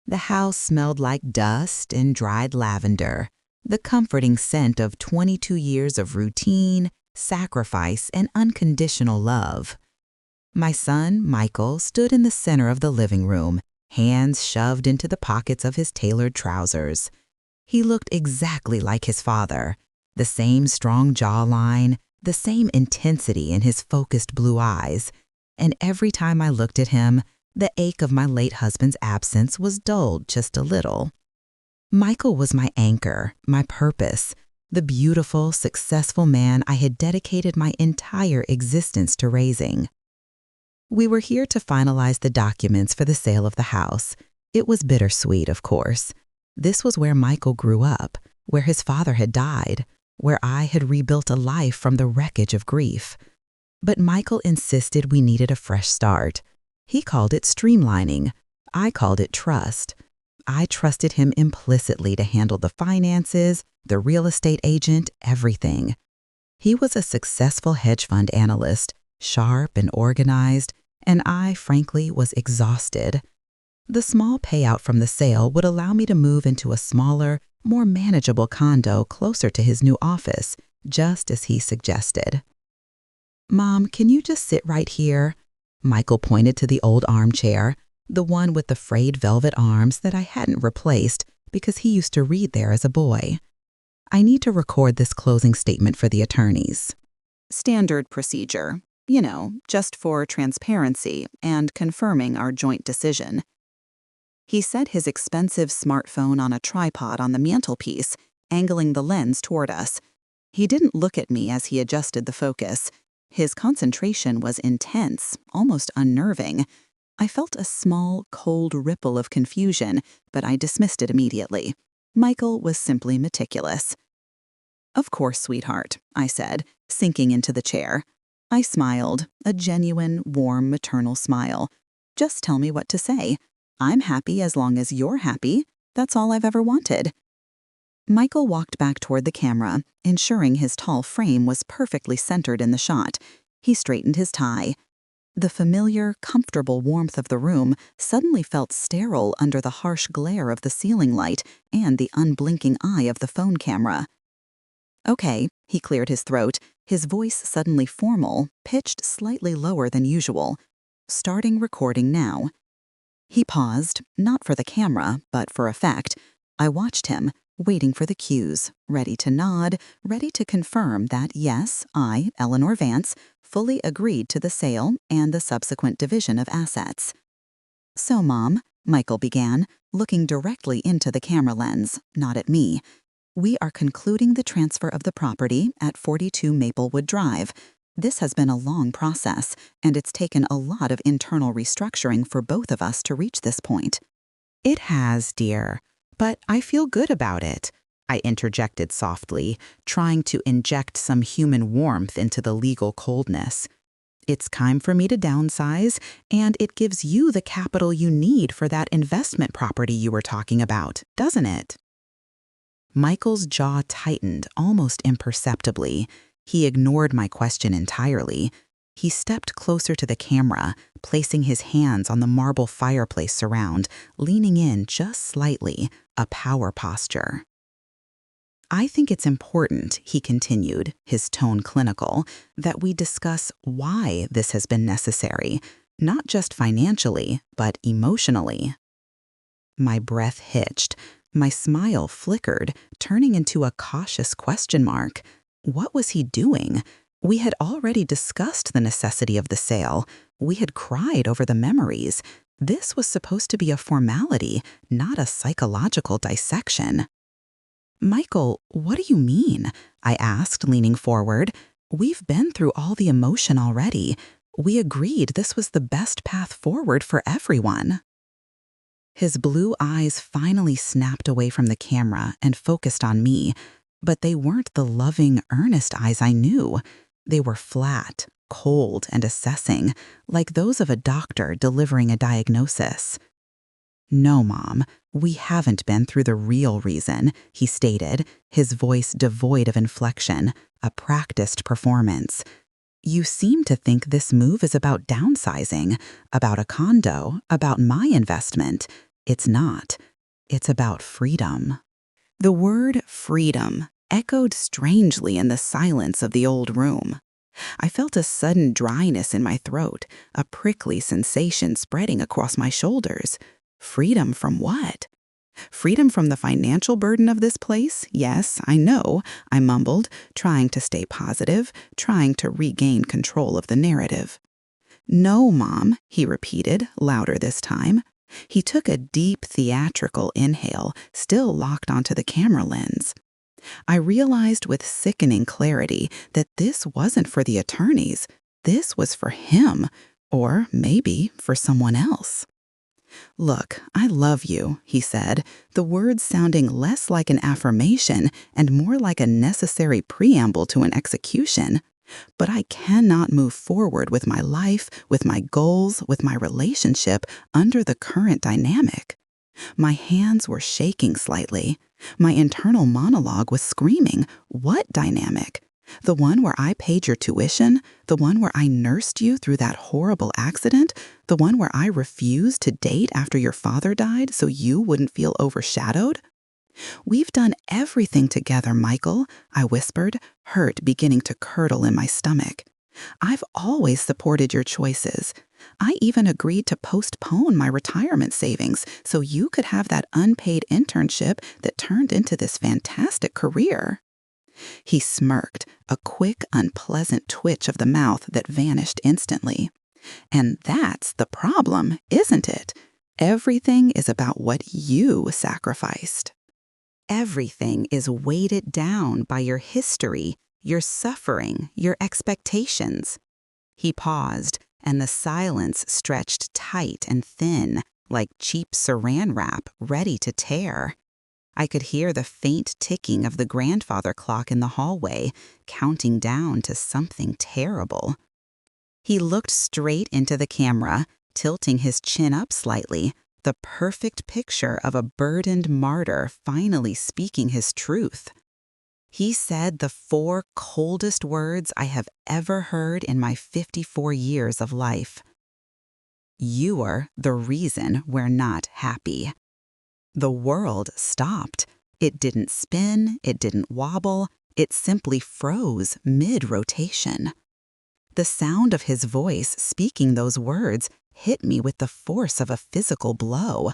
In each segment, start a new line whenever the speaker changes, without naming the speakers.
The house smelled like dust and dried lavender, the comforting scent of 22 years of routine, sacrifice, and unconditional love. My son, Michael, stood in the center of the living room, hands shoved into the pockets of his tailored trousers. He looked exactly like his father, the same strong jawline, the same intensity in his focused blue eyes, and every time I looked at him, the ache of my late husband's absence was dulled just a little. Michael was my anchor, my purpose, the beautiful, successful man I had dedicated my entire existence to raising. We were here to finalize the documents for the sale of the house. It was bittersweet, of course. This was where Michael grew up, where his father had died, where I had rebuilt a life from the wreckage of grief. But Michael insisted we needed a fresh start. He called it streamlining. I called it trust. I trusted him implicitly to handle the finances, the real estate agent, everything. He was a successful hedge fund analyst, sharp and organized, and I, frankly, was exhausted. The small payout from the sale would allow me to move into a smaller, more manageable condo closer to his new office, just as he suggested. "Mom, can you just sit right here?" Michael pointed to the old armchair, the one with the frayed velvet arms that I hadn't replaced because he used to read there as a boy. "I need to record this closing statement for the attorneys." Standard procedure, just for transparency and confirming our joint decision. He set his expensive smartphone on a tripod on the mantelpiece, angling the lens toward us. He didn't look at me as he adjusted the focus. His concentration was intense, almost unnerving. I felt a small, cold ripple of confusion, but I dismissed it immediately. Michael was simply meticulous. "Of course, sweetheart," I said, sinking into the chair. I smiled, a genuine, warm, maternal smile. "Just tell me what to say. I'm happy as long as you're happy. That's all I've ever wanted." Michael walked back toward the camera, ensuring his tall frame was perfectly centered in the shot. He straightened his tie. The familiar, comfortable warmth of the room suddenly felt sterile under the harsh glare of the ceiling light and the unblinking eye of the phone camera. "Okay," he cleared his throat, his voice suddenly formal, pitched slightly lower than usual. "Starting recording now." He paused, not for the camera, but for effect. I watched him, waiting for the cues, ready to nod, ready to confirm that yes, I, Eleanor Vance, fully agreed to the sale and the subsequent division of assets. "So, Mom," Michael began, looking directly into the camera lens, not at me, "we are concluding the transfer of the property at 42 Maplewood Drive. This has been a long process, and it's taken a lot of internal restructuring for both of us to reach this point." "It has, dear, but I feel good about it," I interjected softly, trying to inject some human warmth into the legal coldness. "It's time for me to downsize, and it gives you the capital you need for that investment property you were talking about, doesn't it?" Michael's jaw tightened almost imperceptibly. He ignored my question entirely. He stepped closer to the camera, placing his hands on the marble fireplace surround, leaning in just slightly, a power posture. "I think it's important," he continued, his tone clinical, "that we discuss why this has been necessary, not just financially, but emotionally." My breath hitched. My smile flickered, turning into a cautious question mark. What was he doing? We had already discussed the necessity of the sale. We had cried over the memories. This was supposed to be a formality, not a psychological dissection. "Michael, what do you mean?" I asked, leaning forward. "We've been through all the emotion already. We agreed this was the best path forward for everyone." His blue eyes finally snapped away from the camera and focused on me, but they weren't the loving, earnest eyes I knew. They were flat, cold, and assessing, like those of a doctor delivering a diagnosis. "No, Mom, we haven't been through the real reason," he stated, his voice devoid of inflection, a practiced performance. "You seem to think this move is about downsizing, about a condo, about my investment. It's not. It's about freedom. The word freedom echoed strangely in the silence of the old room. I felt a sudden dryness in my throat, a prickly sensation spreading across my shoulders. Freedom from what? Freedom from the financial burden of this place? Yes, I know, I mumbled, trying to stay positive, trying to regain control of the narrative. No, Mom, he repeated, louder this time. He took a deep theatrical inhale, still locked onto the camera lens. I realized with sickening clarity that this wasn't for the attorneys. This was for him, or maybe for someone else. Look, I love you, he said, the words sounding less like an affirmation and more like a necessary preamble to an execution. But I cannot move forward with my life, with my goals, with my relationship under the current dynamic. My hands were shaking slightly. My internal monologue was screaming, what dynamic? The one where I paid your tuition? The one where I nursed you through that horrible accident? The one where I refused to date after your father died so you wouldn't feel overshadowed? We've done everything together, Michael, I whispered, hurt beginning to curdle in my stomach. I've always supported your choices. I even agreed to postpone my retirement savings so you could have that unpaid internship that turned into this fantastic career. He smirked, a quick, unpleasant twitch of the mouth that vanished instantly. And that's the problem, isn't it? Everything is about what you sacrificed. Everything is weighted down by your history, your suffering, your expectations. He paused, and the silence stretched tight and thin, like cheap saran wrap ready to tear. I could hear the faint ticking of the grandfather clock in the hallway, counting down to something terrible. He looked straight into the camera, tilting his chin up slightly, the perfect picture of a burdened martyr finally speaking his truth. He said the 4 coldest words I have ever heard in my 54 years of life. You're the reason we're not happy. The world stopped. It didn't spin, it didn't wobble, it simply froze mid-rotation. The sound of his voice speaking those words hit me with the force of a physical blow.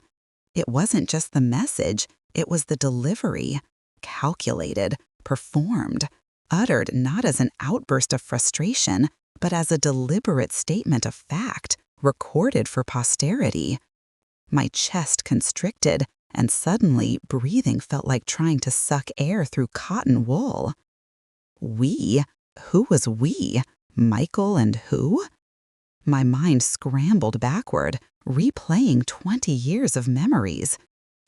It wasn't just the message, it was the delivery. Calculated, performed, uttered not as an outburst of frustration, but as a deliberate statement of fact, recorded for posterity. My chest constricted, and suddenly breathing felt like trying to suck air through cotton wool. We? Who was we? Michael and who? My mind scrambled backward, replaying 20 years of memories.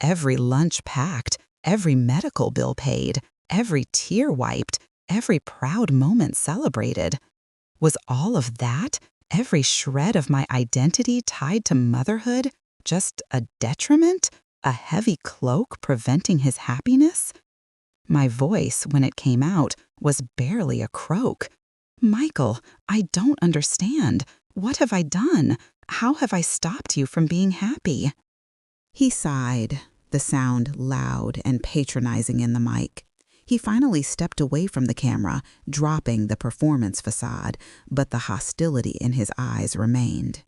Every lunch packed, every medical bill paid, every tear wiped, every proud moment celebrated. Was all of that, every shred of my identity tied to motherhood, just a detriment, a heavy cloak preventing his happiness? My voice, when it came out, was barely a croak. Michael, I don't understand. What have I done? How have I stopped you from being happy? He sighed, the sound loud and patronizing in the mic. He finally stepped away from the camera, dropping the performance facade, but the hostility in his eyes remained.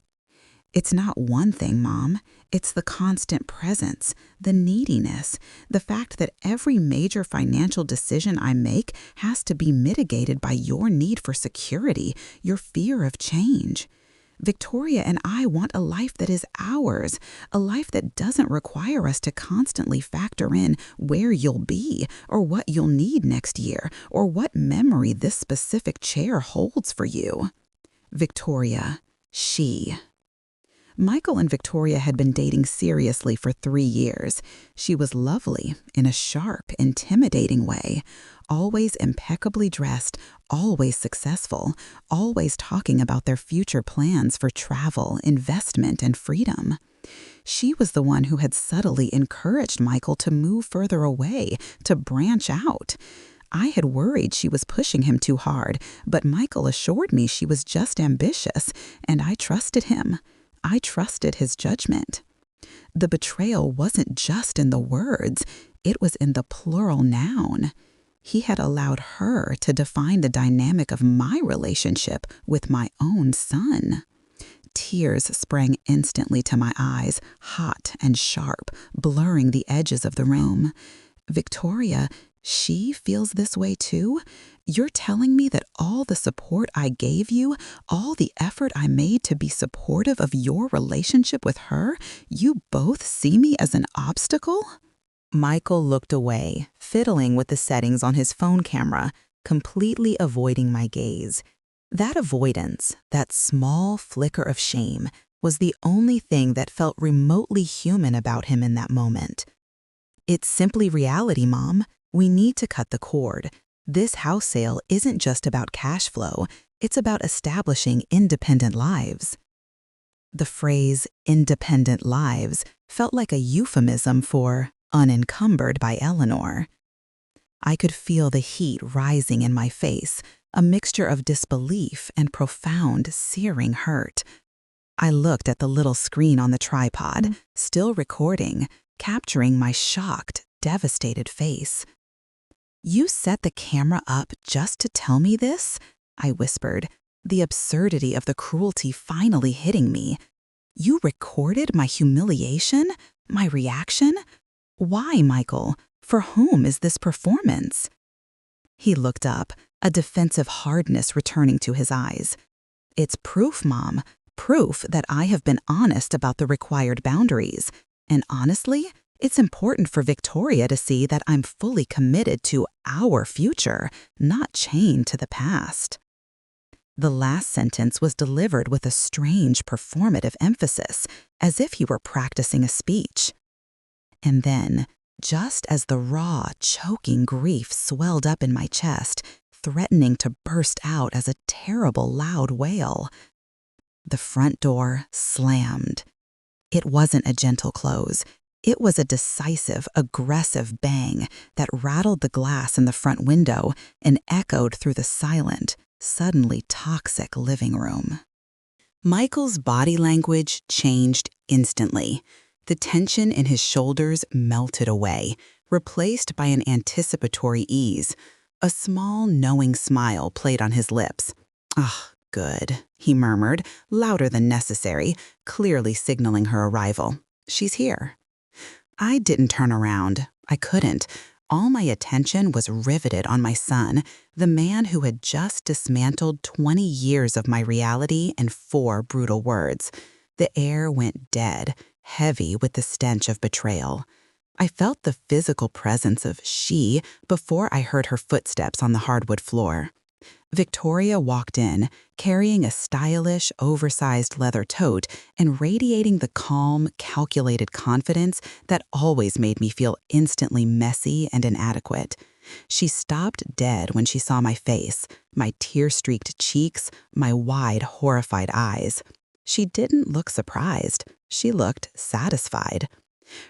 It's not one thing, Mom. It's the constant presence, the neediness, the fact that every major financial decision I make has to be mitigated by your need for security, your fear of change. Victoria and I want a life that is ours, a life that doesn't require us to constantly factor in where you'll be, or what you'll need next year, or what memory this specific chair holds for you. Victoria, she. Michael and Victoria had been dating seriously for 3 years. She was lovely in a sharp, intimidating way, always impeccably dressed, always successful, always talking about their future plans for travel, investment, and freedom. She was the one who had subtly encouraged Michael to move further away, to branch out. I had worried she was pushing him too hard, but Michael assured me she was just ambitious, and I trusted him. I trusted his judgment. The betrayal wasn't just in the words, it was in the plural noun. He had allowed her to define the dynamic of my relationship with my own son. Tears sprang instantly to my eyes, hot and sharp, blurring the edges of the room. Victoria, she feels this way too? You're telling me that all the support I gave you, all the effort I made to be supportive of your relationship with her, you both see me as an obstacle? Michael looked away, fiddling with the settings on his phone camera, completely avoiding my gaze. That avoidance, that small flicker of shame, was the only thing that felt remotely human about him in that moment. It's simply reality, Mom. We need to cut the cord. This house sale isn't just about cash flow, it's about establishing independent lives. The phrase independent lives felt like a euphemism for unencumbered by Eleanor. I could feel the heat rising in my face, a mixture of disbelief and profound, searing hurt. I looked at the little screen on the tripod, still recording, capturing my shocked, devastated face. "You set the camera up just to tell me this?" I whispered, the absurdity of the cruelty finally hitting me. "You recorded my humiliation? My reaction? Why, Michael? For whom is this performance?" He looked up, a defensive hardness returning to his eyes. "It's proof, Mom. Proof that I have been honest about the required boundaries. And honestly, it's important for Victoria to see that I'm fully committed to our future, not chained to the past." The last sentence was delivered with a strange performative emphasis, as if he were practicing a speech. And then, just as the raw, choking grief swelled up in my chest, threatening to burst out as a terrible, loud wail, the front door slammed. It wasn't a gentle close. It was a decisive, aggressive bang that rattled the glass in the front window and echoed through the silent, suddenly toxic living room. Michael's body language changed instantly. The tension in his shoulders melted away, replaced by an anticipatory ease. A small, knowing smile played on his lips. "Ah, good," he murmured, louder than necessary, clearly signaling her arrival. "She's here." I didn't turn around. I couldn't. All my attention was riveted on my son, the man who had just dismantled 20 years of my reality in 4 brutal words. The air went dead, heavy with the stench of betrayal. I felt the physical presence of she before I heard her footsteps on the hardwood floor. Victoria walked in, carrying a stylish, oversized leather tote and radiating the calm, calculated confidence that always made me feel instantly messy and inadequate. She stopped dead when she saw my face, my tear-streaked cheeks, my wide, horrified eyes. She didn't look surprised. She looked satisfied.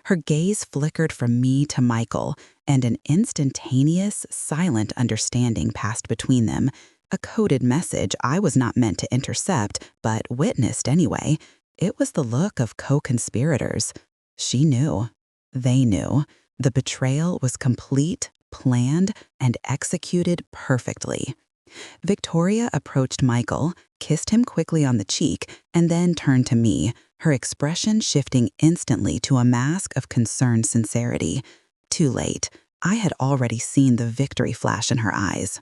Her gaze flickered from me to Michael, and an instantaneous, silent understanding passed between them, a coded message I was not meant to intercept, but witnessed anyway. It was the look of co-conspirators. She knew. They knew. The betrayal was complete, planned, and executed perfectly. Victoria approached Michael, kissed him quickly on the cheek, and then turned to me, her expression shifting instantly to a mask of concerned sincerity. Too late. I had already seen the victory flash in her eyes.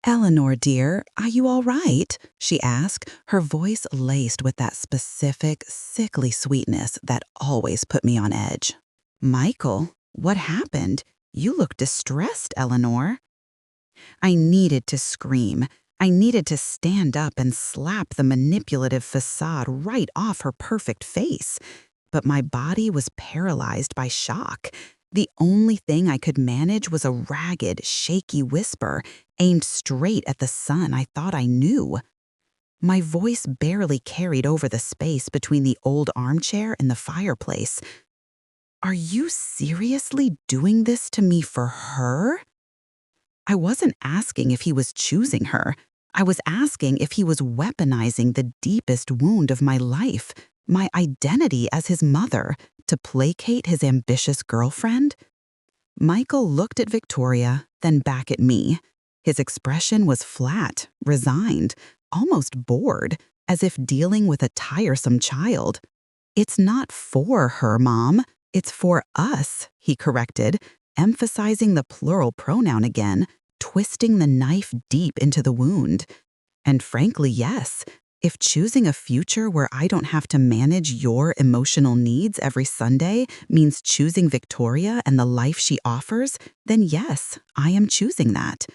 "Eleanor, dear, are you all right?" she asked, her voice laced with that specific, sickly sweetness that always put me on edge. "Michael, what happened? You look distressed, Eleanor." I needed to scream. I needed to stand up and slap the manipulative facade right off her perfect face. But my body was paralyzed by shock. The only thing I could manage was a ragged, shaky whisper aimed straight at the son I thought I knew. My voice barely carried over the space between the old armchair and the fireplace. "Are you seriously doing this to me for her?" I wasn't asking if he was choosing her. I was asking if he was weaponizing the deepest wound of my life, my identity as his mother, to placate his ambitious girlfriend? Michael looked at Victoria, then back at me. His expression was flat, resigned, almost bored, as if dealing with a tiresome child. "It's not for her, Mom. It's for us," he corrected, emphasizing the plural pronoun again, twisting the knife deep into the wound. And frankly, yes, if choosing a future where I don't have to manage your emotional needs every Sunday means choosing Victoria and the life she offers, then yes, I am choosing that.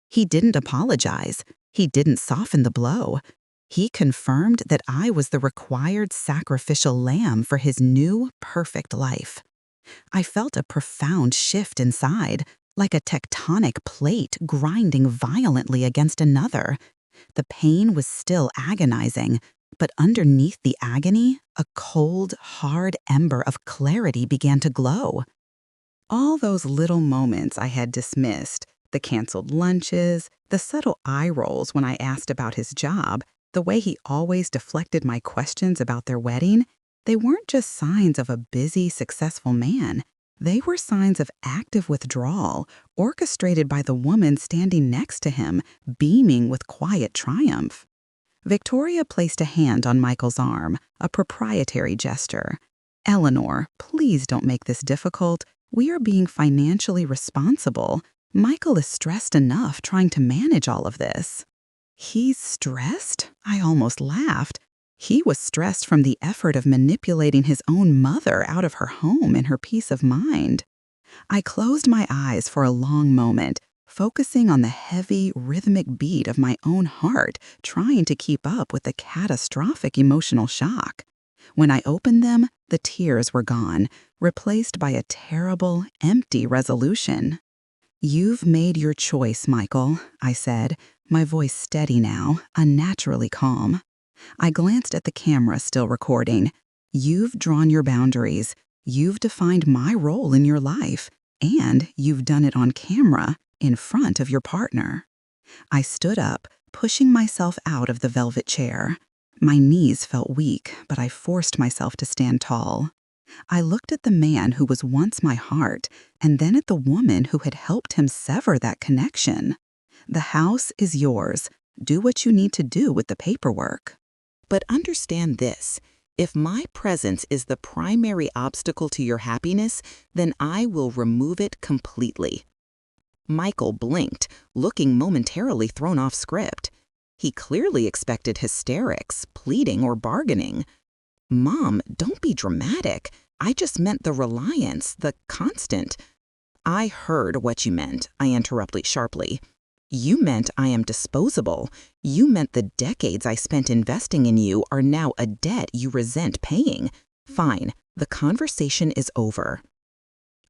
He didn't apologize. He didn't soften the blow. He confirmed that I was the required sacrificial lamb for his new, perfect life. I felt a profound shift inside, like a tectonic plate grinding violently against another. The pain was still agonizing, but underneath the agony, a cold, hard ember of clarity began to glow. All those little moments I had dismissed, the canceled lunches, the subtle eye rolls when I asked about his job, the way he always deflected my questions about their wedding, they weren't just signs of a busy, successful man. They were signs of active withdrawal, orchestrated by the woman standing next to him, beaming with quiet triumph. Victoria placed a hand on Michael's arm, a proprietary gesture. "Eleanor, please don't make this difficult. We are being financially responsible. Michael is stressed enough trying to manage all of this." "He's stressed?" I almost laughed. He was stressed from the effort of manipulating his own mother out of her home and her peace of mind. I closed my eyes for a long moment, focusing on the heavy, rhythmic beat of my own heart, trying to keep up with the catastrophic emotional shock. When I opened them, the tears were gone, replaced by a terrible, empty resolution. "You've made your choice, Michael," I said, my voice steady now, unnaturally calm. I glanced at the camera still recording. "You've drawn your boundaries. You've defined my role in your life. And you've done it on camera, in front of your partner." I stood up, pushing myself out of the velvet chair. My knees felt weak, but I forced myself to stand tall. I looked at the man who was once my heart, and then at the woman who had helped him sever that connection. "The house is yours. Do what you need to do with the paperwork. But understand this. If my presence is the primary obstacle to your happiness, then I will remove it completely." Michael blinked, looking momentarily thrown off script. He clearly expected hysterics, pleading, or bargaining. "Mom, don't be dramatic. I just meant the reliance, the constant." "I heard what you meant," I interrupted sharply. "You meant I am disposable. You meant the decades I spent investing in you are now a debt you resent paying. Fine, the conversation is over."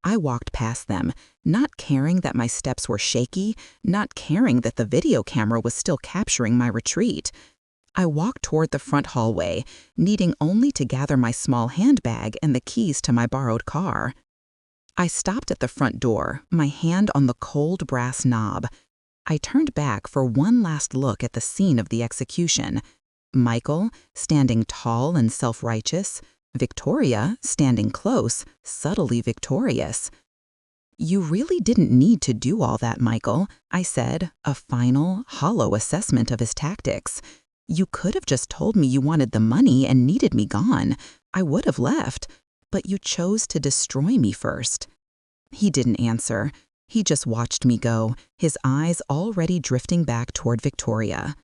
I walked past them, not caring that my steps were shaky, not caring that the video camera was still capturing my retreat. I walked toward the front hallway, needing only to gather my small handbag and the keys to my borrowed car. I stopped at the front door, my hand on the cold brass knob. I turned back for one last look at the scene of the execution. Michael, standing tall and self-righteous. Victoria, standing close, subtly victorious. "You really didn't need to do all that, Michael," I said, a final, hollow assessment of his tactics. "You could have just told me you wanted the money and needed me gone. I would have left. But you chose to destroy me first." He didn't answer. He just watched me go, his eyes already drifting back toward Victoria.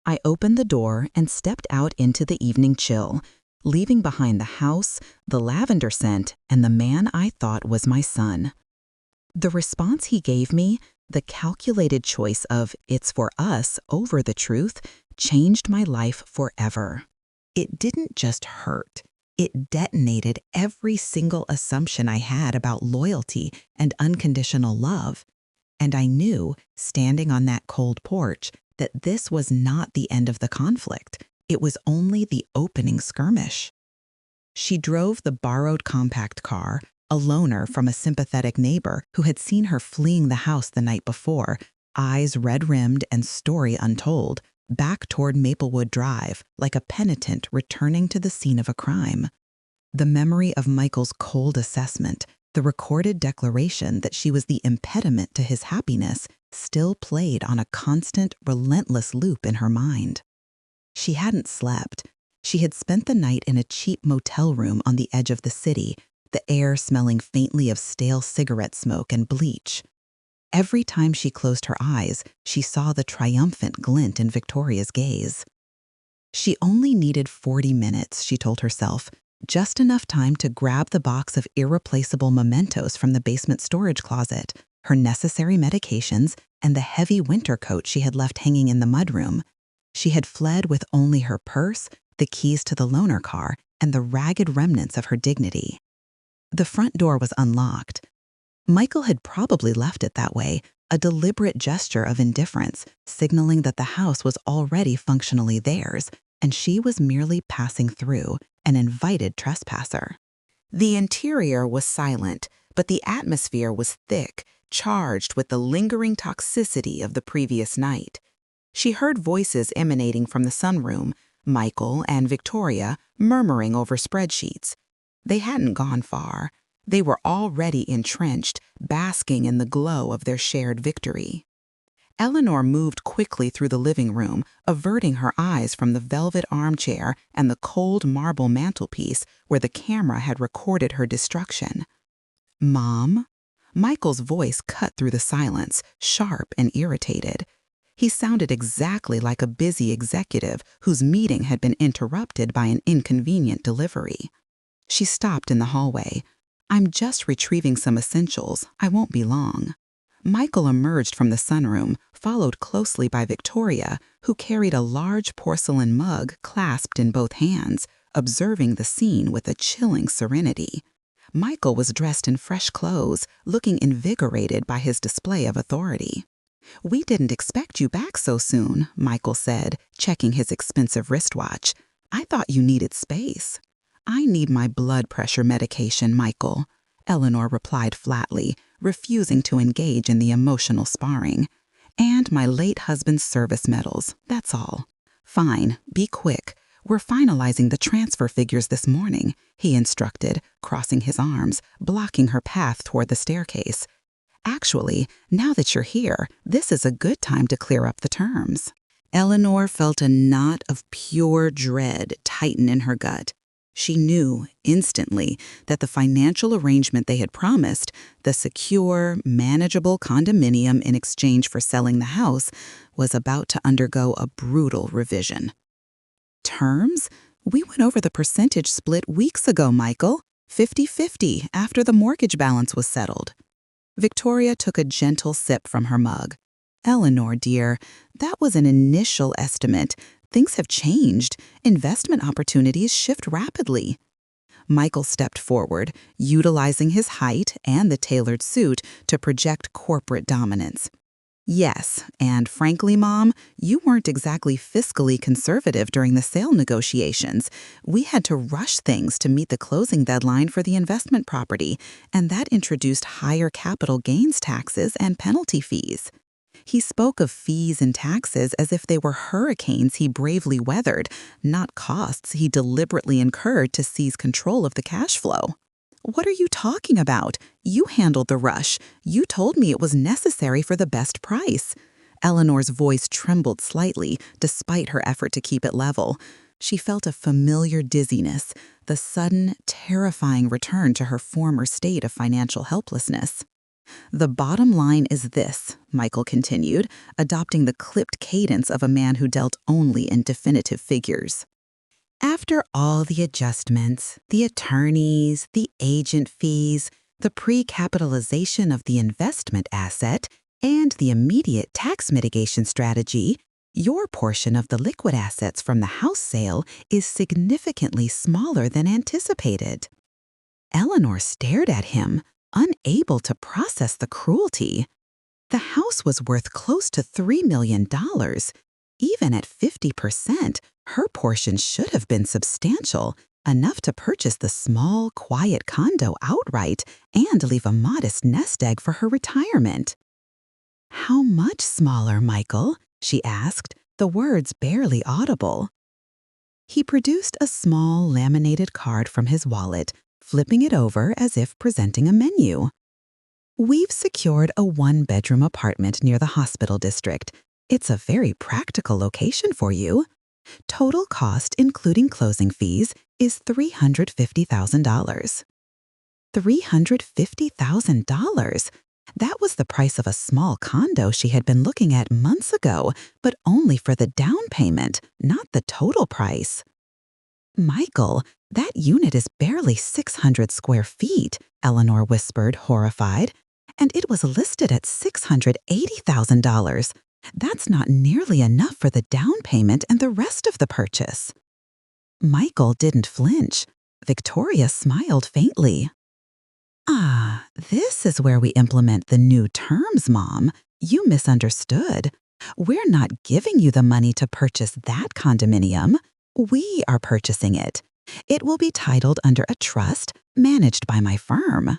I opened the door and stepped out into the evening chill, leaving behind the house, the lavender scent, and the man I thought was my son. The response he gave me, the calculated choice of "it's for us" over the truth, changed my life forever. It didn't just hurt. It detonated every single assumption I had about loyalty and unconditional love. And I knew, standing on that cold porch, that this was not the end of the conflict. It was only the opening skirmish. She drove the borrowed compact car, a loaner from a sympathetic neighbor who had seen her fleeing the house the night before, eyes red-rimmed and story untold, back toward Maplewood Drive, like a penitent returning to the scene of a crime. The memory of Michael's cold assessment, the recorded declaration that she was the impediment to his happiness, still played on a constant, relentless loop in her mind. She hadn't slept. She had spent the night in a cheap motel room on the edge of the city, the air smelling faintly of stale cigarette smoke and bleach. Every time she closed her eyes, she saw the triumphant glint in Victoria's gaze. She only needed 40 minutes, she told herself, just enough time to grab the box of irreplaceable mementos from the basement storage closet, her necessary medications, and the heavy winter coat she had left hanging in the mudroom. She had fled with only her purse, the keys to the loaner car, and the ragged remnants of her dignity. The front door was unlocked. Michael had probably left it that way, a deliberate gesture of indifference, signaling that the house was already functionally theirs, and she was merely passing through, an invited trespasser. The interior was silent, but the atmosphere was thick, charged with the lingering toxicity of the previous night. She heard voices emanating from the sunroom, Michael and Victoria murmuring over spreadsheets. They hadn't gone far. They were already entrenched, basking in the glow of their shared victory. Eleanor moved quickly through the living room, averting her eyes from the velvet armchair and the cold marble mantelpiece where the camera had recorded her destruction. "Mom?" Michael's voice cut through the silence, sharp and irritated. He sounded exactly like a busy executive whose meeting had been interrupted by an inconvenient delivery. She stopped in the hallway. "I'm just retrieving some essentials. I won't be long." Michael emerged from the sunroom, followed closely by Victoria, who carried a large porcelain mug clasped in both hands, observing the scene with a chilling serenity. Michael was dressed in fresh clothes, looking invigorated by his display of authority. "We didn't expect you back so soon," Michael said, checking his expensive wristwatch. "I thought you needed space." "I need my blood pressure medication, Michael," Eleanor replied flatly, refusing to engage in the emotional sparring. "And my late husband's service medals, that's all." "Fine, be quick. We're finalizing the transfer figures this morning," he instructed, crossing his arms, blocking her path toward the staircase. "Actually, now that you're here, this is a good time to clear up the terms." Eleanor felt a knot of pure dread tighten in her gut. She knew, instantly, that the financial arrangement they had promised, the secure, manageable condominium in exchange for selling the house, was about to undergo a brutal revision. "Terms? We went over the percentage split weeks ago, Michael. 50-50 after the mortgage balance was settled." Victoria took a gentle sip from her mug. "Eleanor, dear, that was an initial estimate. Things have changed. Investment opportunities shift rapidly." Michael stepped forward, utilizing his height and the tailored suit to project corporate dominance. "Yes, and frankly, Mom, you weren't exactly fiscally conservative during the sale negotiations. We had to rush things to meet the closing deadline for the investment property, and that introduced higher capital gains taxes and penalty fees." He spoke of fees and taxes as if they were hurricanes he bravely weathered, not costs he deliberately incurred to seize control of the cash flow. "What are you talking about? You handled the rush. You told me it was necessary for the best price." Eleanor's voice trembled slightly, despite her effort to keep it level. She felt a familiar dizziness, the sudden, terrifying return to her former state of financial helplessness. "The bottom line is this," Michael continued, adopting the clipped cadence of a man who dealt only in definitive figures. "After all the adjustments, the attorneys, the agent fees, the pre-capitalization of the investment asset, and the immediate tax mitigation strategy, your portion of the liquid assets from the house sale is significantly smaller than anticipated." Eleanor stared at him, unable to process the cruelty. The house was worth close to $3 million. Even at 50%, her portion should have been substantial, enough to purchase the small, quiet condo outright and leave a modest nest egg for her retirement. "How much smaller, Michael?" she asked, the words barely audible. He produced a small laminated card from his wallet, flipping it over as if presenting a menu. We've secured a one-bedroom apartment near the hospital district. It's a very practical location for you. Total cost, including closing fees, is $350,000. $350,000? That was the price of a small condo she had been looking at months ago, but only for the down payment, not the total price. Michael, that unit is barely 600 square feet, Eleanor whispered, horrified. And it was listed at $680,000. That's not nearly enough for the down payment and the rest of the purchase. Michael didn't flinch. Victoria smiled faintly. Ah, this is where we implement the new terms, Mom. You misunderstood. We're not giving you the money to purchase that condominium. We are purchasing it. It will be titled under a trust managed by my firm.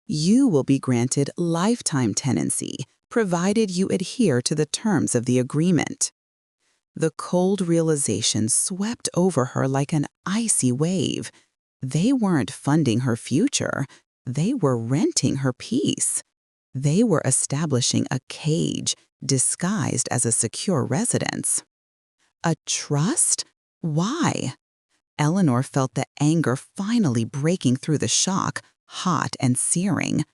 You will be granted lifetime tenancy, provided you adhere to the terms of the agreement. The cold realization swept over her like an icy wave. They weren't funding her future. They were renting her peace. They were establishing a cage disguised as a secure residence. A trust? Why? Eleanor felt the anger finally breaking through the shock, hot and searing.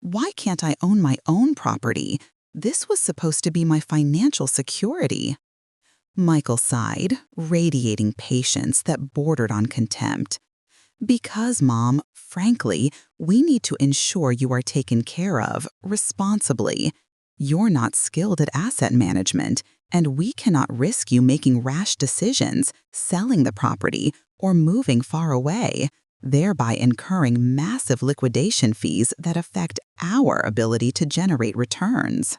Why can't I own my own property? This was supposed to be my financial security. Michael sighed, radiating patience that bordered on contempt. Because, Mom, frankly, we need to ensure you are taken care of responsibly. You're not skilled at asset management, and we cannot risk you making rash decisions, selling the property, or moving far away, thereby incurring massive liquidation fees that affect our ability to generate returns.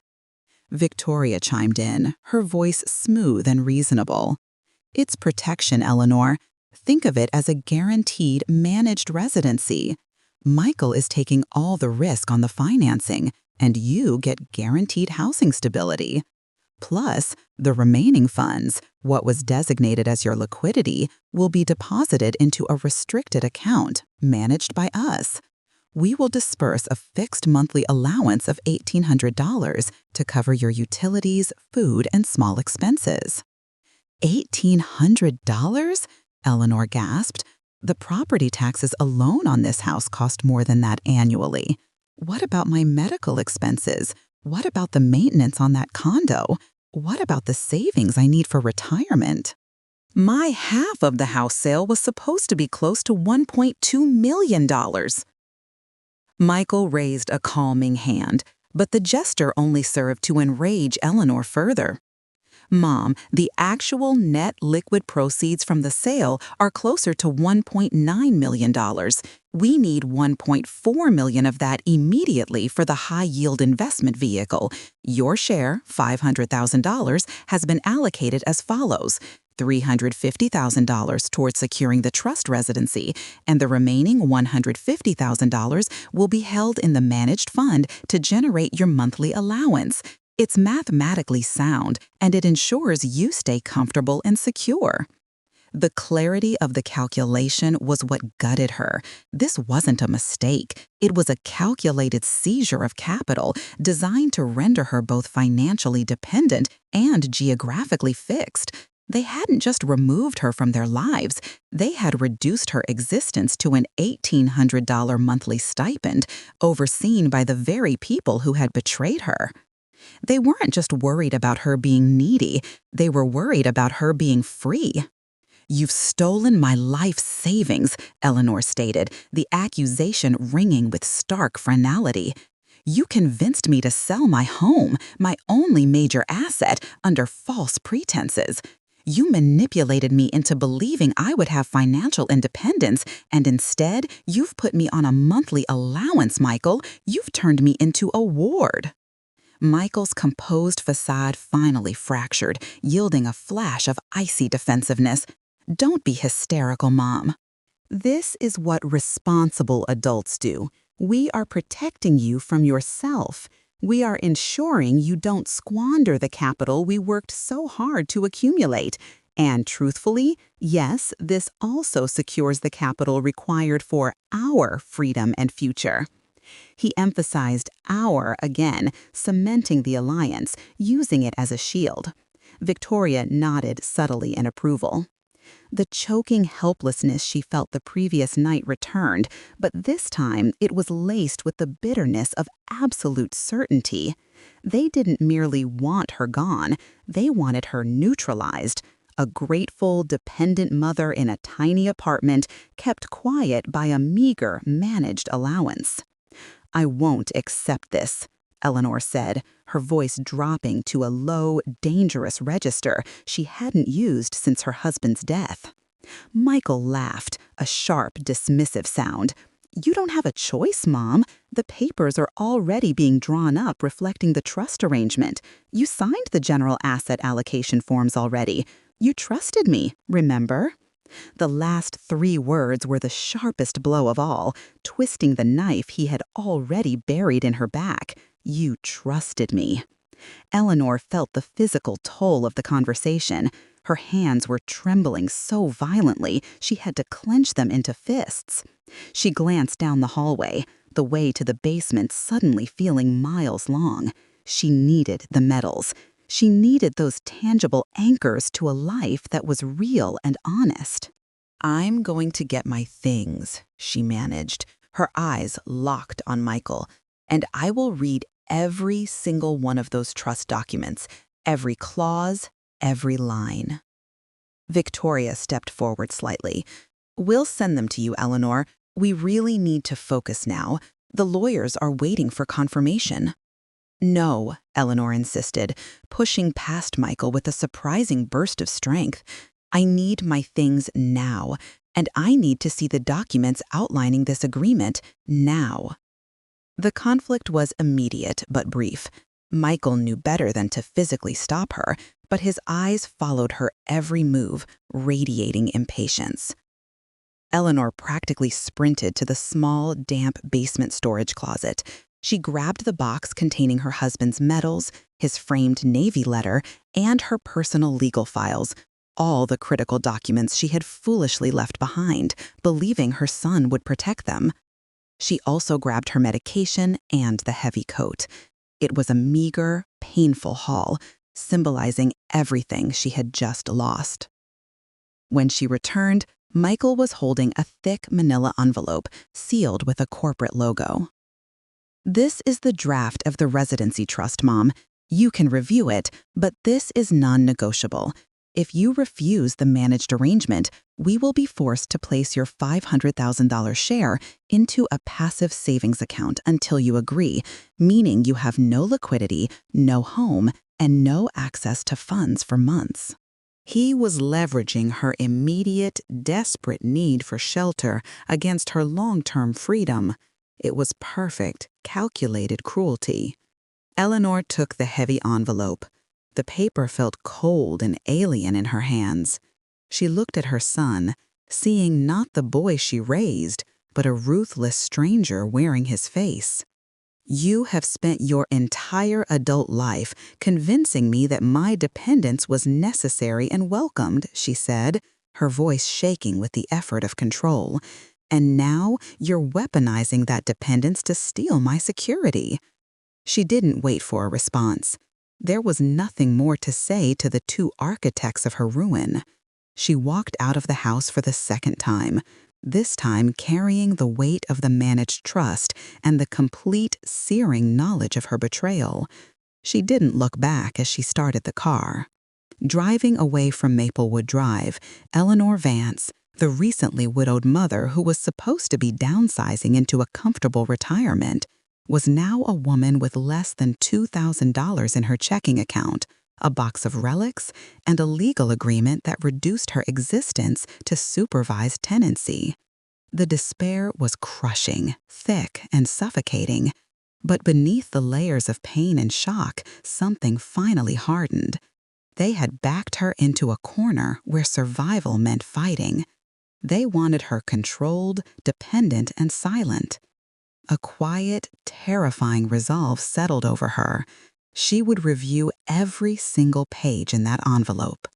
Victoria chimed in, her voice smooth and reasonable. It's protection, Eleanor. Think of it as a guaranteed managed residency. Michael is taking all the risk on the financing, and you get guaranteed housing stability. Plus, the remaining funds, what was designated as your liquidity, will be deposited into a restricted account managed by us. We will disperse a fixed monthly allowance of $1,800 to cover your utilities, food, and small expenses. $1,800? Eleanor gasped. The property taxes alone on this house cost more than that annually. What about my medical expenses? What about the maintenance on that condo? What about the savings I need for retirement? My half of the house sale was supposed to be close to $1.2 million. Michael raised a calming hand, but the gesture only served to enrage Eleanor further. Mom, the actual net liquid proceeds from the sale are closer to $1.9 million. We need $1.4 million of that immediately for the high-yield investment vehicle. Your share, $500,000, has been allocated as follows: $350,000 towards securing the trust residency, and the remaining $150,000 will be held in the managed fund to generate your monthly allowance. It's mathematically sound, and it ensures you stay comfortable and secure. The clarity of the calculation was what gutted her. This wasn't a mistake. It was a calculated seizure of capital designed to render her both financially dependent and geographically fixed. They hadn't just removed her from their lives. They had reduced her existence to an $1,800 monthly stipend, overseen by the very people who had betrayed her. They weren't just worried about her being needy, they were worried about her being free. "You've stolen my life savings," Eleanor stated, the accusation ringing with stark finality. "You convinced me to sell my home, my only major asset, under false pretenses. You manipulated me into believing I would have financial independence, and instead, you've put me on a monthly allowance, Michael. You've turned me into a ward." Michael's composed facade finally fractured, yielding a flash of icy defensiveness. "Don't be hysterical, Mom. This is what responsible adults do. We are protecting you from yourself. We are ensuring you don't squander the capital we worked so hard to accumulate. And truthfully, yes, this also secures the capital required for our freedom and future. He emphasized our again, cementing the alliance, using it as a shield. Victoria nodded subtly in approval. The choking helplessness she felt the previous night returned, but this time it was laced with the bitterness of absolute certainty. They didn't merely want her gone, they wanted her neutralized. A grateful, dependent mother in a tiny apartment kept quiet by a meager, managed allowance. "I won't accept this," Eleanor said, her voice dropping to a low, dangerous register she hadn't used since her husband's death. Michael laughed, a sharp, dismissive sound. "You don't have a choice, Mom. The papers are already being drawn up reflecting the trust arrangement. You signed the general asset allocation forms already. You trusted me, remember?" The last 3 words were the sharpest blow of all, twisting the knife he had already buried in her back. "You trusted me." Eleanor felt the physical toll of the conversation. Her hands were trembling so violently she had to clench them into fists. She glanced down the hallway, the way to the basement suddenly feeling miles long. She needed the medals. She needed those tangible anchors to a life that was real and honest. "I'm going to get my things," she managed, her eyes locked on Michael, "and I will read every single one of those trust documents, every clause, every line." Victoria stepped forward slightly. "We'll send them to you, Eleanor. We really need to focus now. The lawyers are waiting for confirmation." "No," Eleanor insisted, pushing past Michael with a surprising burst of strength. "I need my things now, and I need to see the documents outlining this agreement now." The conflict was immediate but brief. Michael knew better than to physically stop her, but his eyes followed her every move, radiating impatience. Eleanor practically sprinted to the small, damp basement storage closet. She grabbed the box containing her husband's medals, his framed Navy letter, and her personal legal files, all the critical documents she had foolishly left behind, believing her son would protect them. She also grabbed her medication and the heavy coat. It was a meager, painful haul, symbolizing everything she had just lost. When she returned, Michael was holding a thick manila envelope sealed with a corporate logo. "This is the draft of the residency trust, Mom. You can review it, but this is non-negotiable. If you refuse the managed arrangement, we will be forced to place your $500,000 share into a passive savings account until you agree, meaning you have no liquidity, no home, and no access to funds for months." He was leveraging her immediate, desperate need for shelter against her long-term freedom. It was perfect, calculated cruelty. Eleanor took the heavy envelope. The paper felt cold and alien in her hands. She looked at her son, seeing not the boy she raised, but a ruthless stranger wearing his face. "You have spent your entire adult life convincing me that my dependence was necessary and welcomed," she said, her voice shaking with the effort of control. "And now you're weaponizing that dependence to steal my security." She didn't wait for a response. There was nothing more to say to the 2 architects of her ruin. She walked out of the house for the second time, this time carrying the weight of the managed trust and the complete, searing knowledge of her betrayal. She didn't look back as she started the car. Driving away from Maplewood Drive, Eleanor Vance, the recently widowed mother who was supposed to be downsizing into a comfortable retirement, was now a woman with less than $2,000 in her checking account, a box of relics, and a legal agreement that reduced her existence to supervised tenancy. The despair was crushing, thick, and suffocating. But beneath the layers of pain and shock, something finally hardened. They had backed her into a corner where survival meant fighting. They wanted her controlled, dependent, and silent. A quiet, terrifying resolve settled over her. She would review every single page in that envelope.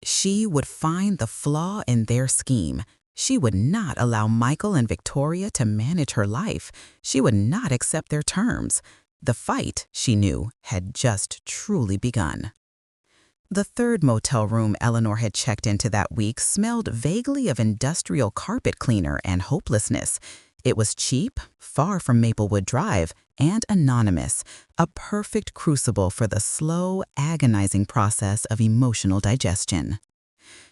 She would find the flaw in their scheme. She would not allow Michael and Victoria to manage her life. She would not accept their terms. The fight, she knew, had just truly begun. The third motel room Eleanor had checked into that week smelled vaguely of industrial carpet cleaner and hopelessness. It was cheap, far from Maplewood Drive, and anonymous, a perfect crucible for the slow, agonizing process of emotional digestion.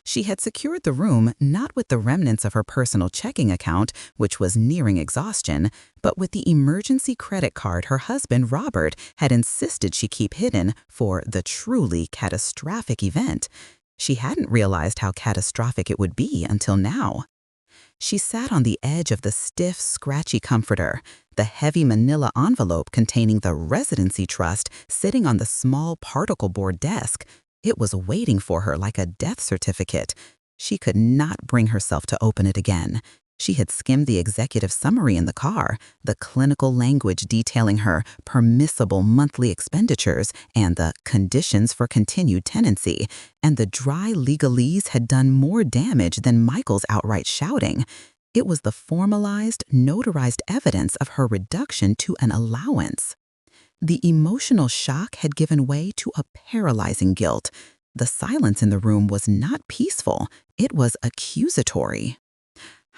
She had secured the room not with the remnants of her personal checking account, which was nearing exhaustion, but with the emergency credit card her husband, Robert, had insisted she keep hidden for the truly catastrophic event. She hadn't realized how catastrophic it would be until now. She sat on the edge of the stiff, scratchy comforter, the heavy manila envelope containing the residency trust sitting on the small particle board desk. It was waiting for her like a death certificate. She could not bring herself to open it again. She had skimmed the executive summary in the car, the clinical language detailing her permissible monthly expenditures and the conditions for continued tenancy, and the dry legalese had done more damage than Michael's outright shouting. It was the formalized, notarized evidence of her reduction to an allowance. The emotional shock had given way to a paralyzing guilt. The silence in the room was not peaceful, it was accusatory.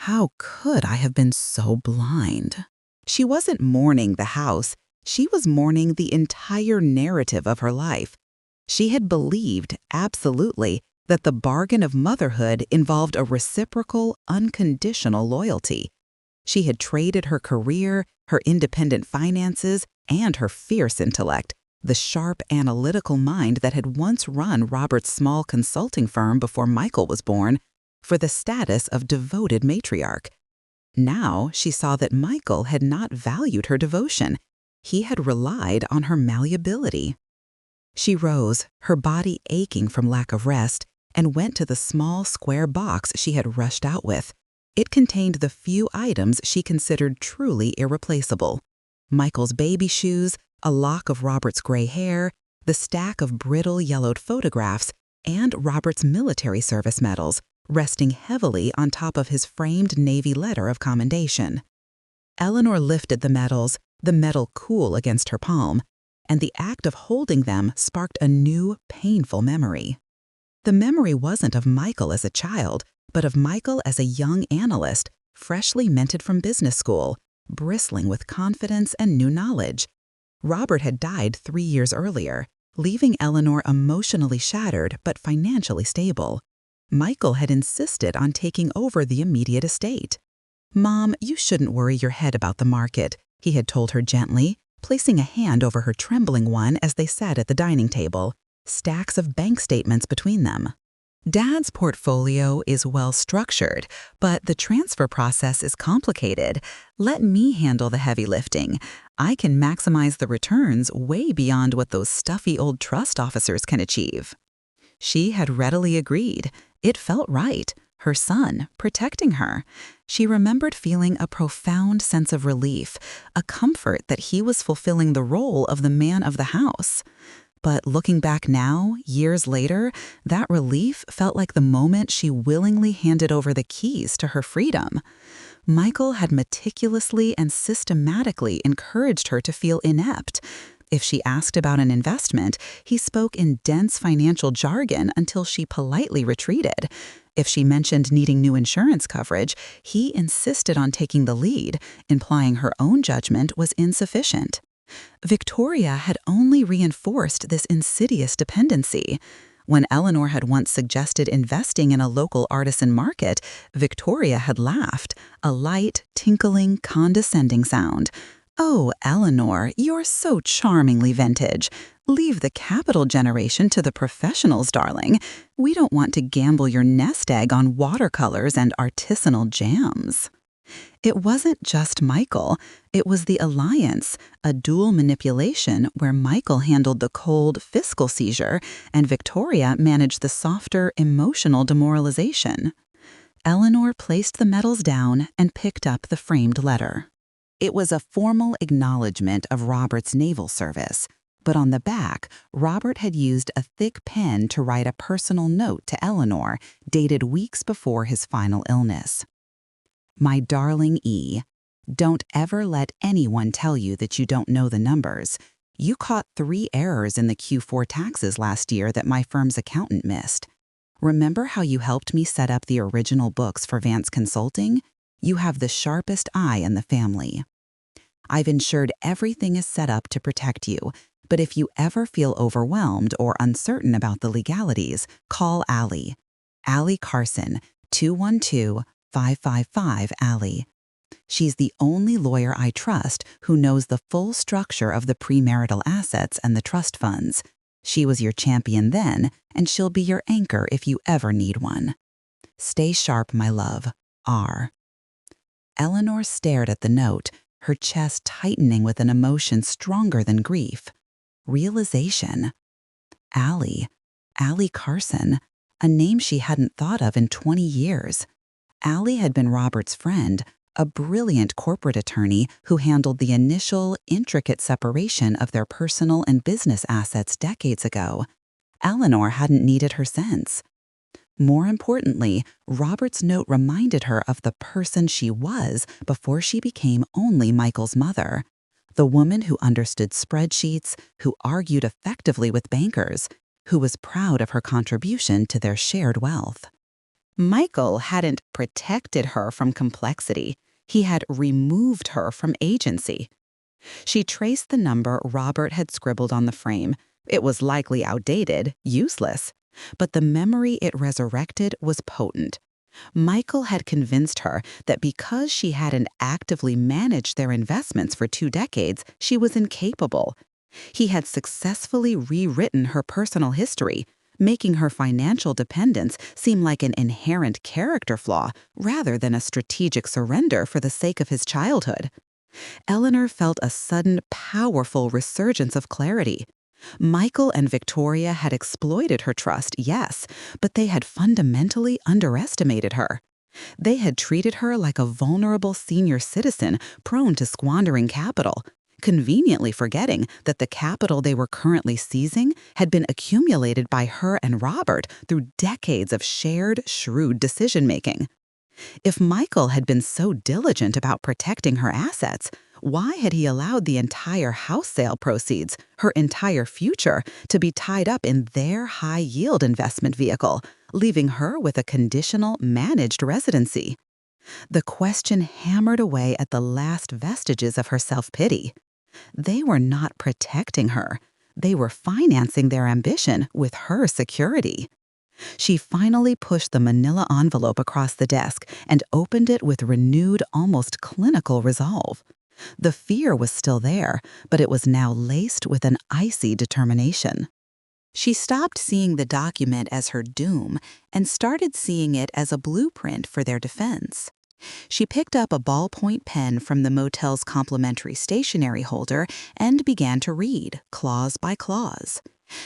How could I have been so blind? She wasn't mourning the house, she was mourning the entire narrative of her life. She had believed, absolutely, that the bargain of motherhood involved a reciprocal, unconditional loyalty. She had traded her career, her independent finances, and her fierce intellect, the sharp, analytical mind that had once run Robert's small consulting firm before Michael was born, for the status of devoted matriarch. Now she saw that Michael had not valued her devotion. He had relied on her malleability. She rose, her body aching from lack of rest, and went to the small square box she had rushed out with. It contained the few items she considered truly irreplaceable: Michael's baby shoes, a lock of Robert's gray hair, the stack of brittle yellowed photographs, and Robert's military service medals, resting heavily on top of his framed Navy letter of commendation. Eleanor lifted the medals, the metal cool against her palm, and the act of holding them sparked a new, painful memory. The memory wasn't of Michael as a child, but of Michael as a young analyst, freshly minted from business school, bristling with confidence and new knowledge. Robert had died 3 years earlier, leaving Eleanor emotionally shattered but financially stable. Michael had insisted on taking over the immediate estate. "Mom, you shouldn't worry your head about the market," he had told her gently, placing a hand over her trembling one as they sat at the dining table, stacks of bank statements between them. "Dad's portfolio is well structured, but the transfer process is complicated. Let me handle the heavy lifting. I can maximize the returns way beyond what those stuffy old trust officers can achieve." She had readily agreed. It felt right. Her son, protecting her. She remembered feeling a profound sense of relief, a comfort that he was fulfilling the role of the man of the house. But looking back now, years later, that relief felt like the moment she willingly handed over the keys to her freedom. Michael had meticulously and systematically encouraged her to feel inept. If she asked about an investment, he spoke in dense financial jargon until she politely retreated. If she mentioned needing new insurance coverage, he insisted on taking the lead, implying her own judgment was insufficient. Victoria had only reinforced this insidious dependency. When Eleanor had once suggested investing in a local artisan market, Victoria had laughed, a light, tinkling, condescending sound. "Oh, Eleanor, you're so charmingly vintage. Leave the capital generation to the professionals, darling. We don't want to gamble your nest egg on watercolors and artisanal jams." It wasn't just Michael. It was the alliance, a dual manipulation where Michael handled the cold fiscal seizure and Victoria managed the softer emotional demoralization. Eleanor placed the medals down and picked up the framed letter. It was a formal acknowledgement of Robert's naval service, but on the back, Robert had used a thick pen to write a personal note to Eleanor, dated weeks before his final illness. My darling E, don't ever let anyone tell you that you don't know the numbers. You caught 3 errors in the Q4 taxes last year that my firm's accountant missed. Remember how you helped me set up the original books for Vance Consulting? You have the sharpest eye in the family. I've ensured everything is set up to protect you, but if you ever feel overwhelmed or uncertain about the legalities, call Allie. Allie Carson, 212-555-ALLIE. She's the only lawyer I trust who knows the full structure of the premarital assets and the trust funds. She was your champion then, and she'll be your anchor if you ever need one. Stay sharp, my love. R. Eleanor stared at the note, her chest tightening with an emotion stronger than grief. Realization. Allie Carson, a name she hadn't thought of in 20 years. Allie had been Robert's friend, a brilliant corporate attorney who handled the initial, intricate separation of their personal and business assets decades ago. Eleanor hadn't needed her since. More importantly, Robert's note reminded her of the person she was before she became only Michael's mother. The woman who understood spreadsheets, who argued effectively with bankers, who was proud of her contribution to their shared wealth. Michael hadn't protected her from complexity. He had removed her from agency. She traced the number Robert had scribbled on the frame. It was likely outdated, useless, but the memory it resurrected was potent. Michael had convinced her that because she hadn't actively managed their investments for 2 decades, she was incapable. He had successfully rewritten her personal history, making her financial dependence seem like an inherent character flaw rather than a strategic surrender for the sake of his childhood. Eleanor felt a sudden, powerful resurgence of clarity. Michael and Victoria had exploited her trust, yes, but they had fundamentally underestimated her. They had treated her like a vulnerable senior citizen prone to squandering capital, conveniently forgetting that the capital they were currently seizing had been accumulated by her and Robert through decades of shared, shrewd decision-making. If Michael had been so diligent about protecting her assets, why had he allowed the entire house sale proceeds, her entire future, to be tied up in their high-yield investment vehicle, leaving her with a conditional, managed residency? The question hammered away at the last vestiges of her self-pity. They were not protecting her. They were financing their ambition with her security. She finally pushed the manila envelope across the desk and opened it with renewed, almost clinical resolve. The fear was still there, but it was now laced with an icy determination. She stopped seeing the document as her doom and started seeing it as a blueprint for their defense. She picked up a ballpoint pen from the motel's complimentary stationery holder and began to read, clause by clause.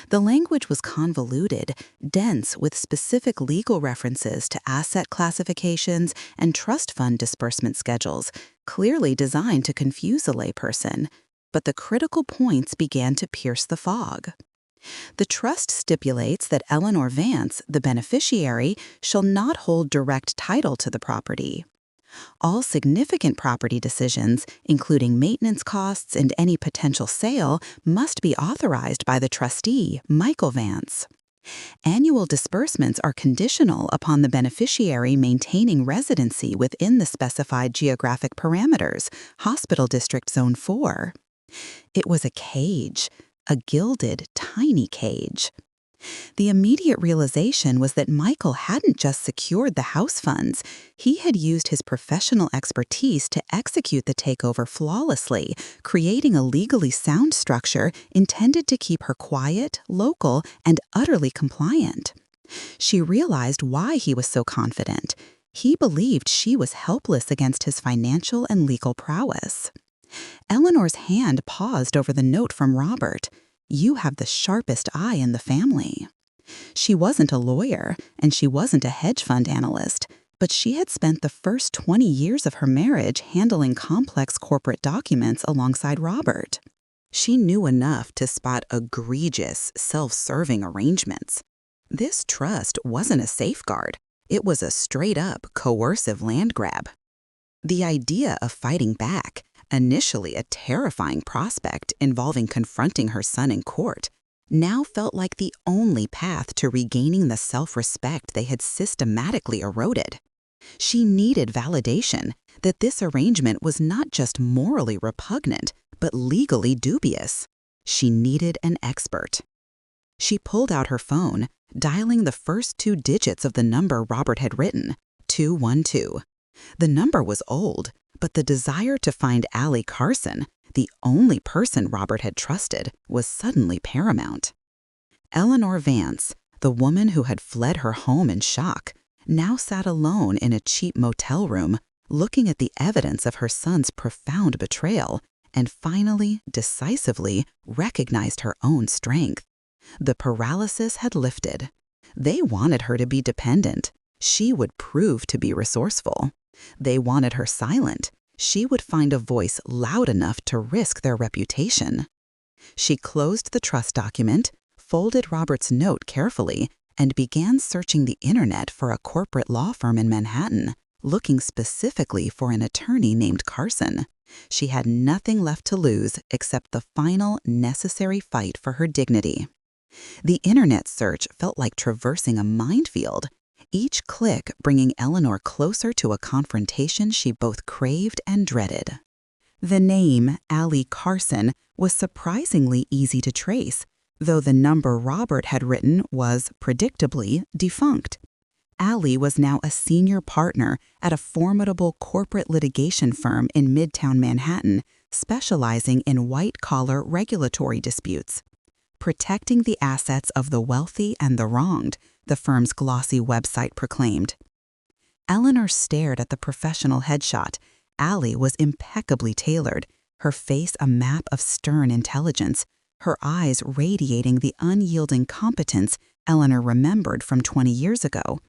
The language was convoluted, dense with specific legal references to asset classifications and trust fund disbursement schedules, clearly designed to confuse a layperson. But the critical points began to pierce the fog. The trust stipulates that Eleanor Vance, the beneficiary, shall not hold direct title to the property. All significant property decisions, including maintenance costs and any potential sale, must be authorized by the trustee, Michael Vance. Annual disbursements are conditional upon the beneficiary maintaining residency within the specified geographic parameters, Hospital District Zone 4. It was a cage, a gilded, tiny cage. The immediate realization was that Michael hadn't just secured the house funds. He had used his professional expertise to execute the takeover flawlessly, creating a legally sound structure intended to keep her quiet, local, and utterly compliant. She realized why he was so confident. He believed she was helpless against his financial and legal prowess. Eleanor's hand paused over the note from Robert. You have the sharpest eye in the family. She wasn't a lawyer, and she wasn't a hedge fund analyst. But she had spent the first 20 years of her marriage handling complex corporate documents alongside Robert. She knew enough to spot egregious, self-serving arrangements. This trust wasn't a safeguard. It was a straight-up, coercive land grab. The idea of fighting back, initially a terrifying prospect involving confronting her son in court, now felt like the only path to regaining the self-respect they had systematically eroded. She needed validation that this arrangement was not just morally repugnant, but legally dubious. She needed an expert. She pulled out her phone, dialing the first 2 digits of the number Robert had written, 212. The number was old, but the desire to find Allie Carson, the only person Robert had trusted, was suddenly paramount. Eleanor Vance, the woman who had fled her home in shock, now sat alone in a cheap motel room, looking at the evidence of her son's profound betrayal, and finally, decisively, recognized her own strength. The paralysis had lifted. They wanted her to be dependent. She would prove to be resourceful. They wanted her silent. She would find a voice loud enough to risk their reputation. She closed the trust document, folded Robert's note carefully, and began searching the internet for a corporate law firm in Manhattan, looking specifically for an attorney named Carson. She had nothing left to lose except the final, necessary fight for her dignity. The internet search felt like traversing a minefield, each click bringing Eleanor closer to a confrontation she both craved and dreaded. The name, Allie Carson, was surprisingly easy to trace, though the number Robert had written was, predictably, defunct. Allie was now a senior partner at a formidable corporate litigation firm in Midtown Manhattan, specializing in white-collar regulatory disputes. Protecting the assets of the wealthy and the wronged, the firm's glossy website proclaimed. Eleanor stared at the professional headshot. Allie was impeccably tailored, her face a map of stern intelligence, her eyes radiating the unyielding competence Eleanor remembered from 20 years ago.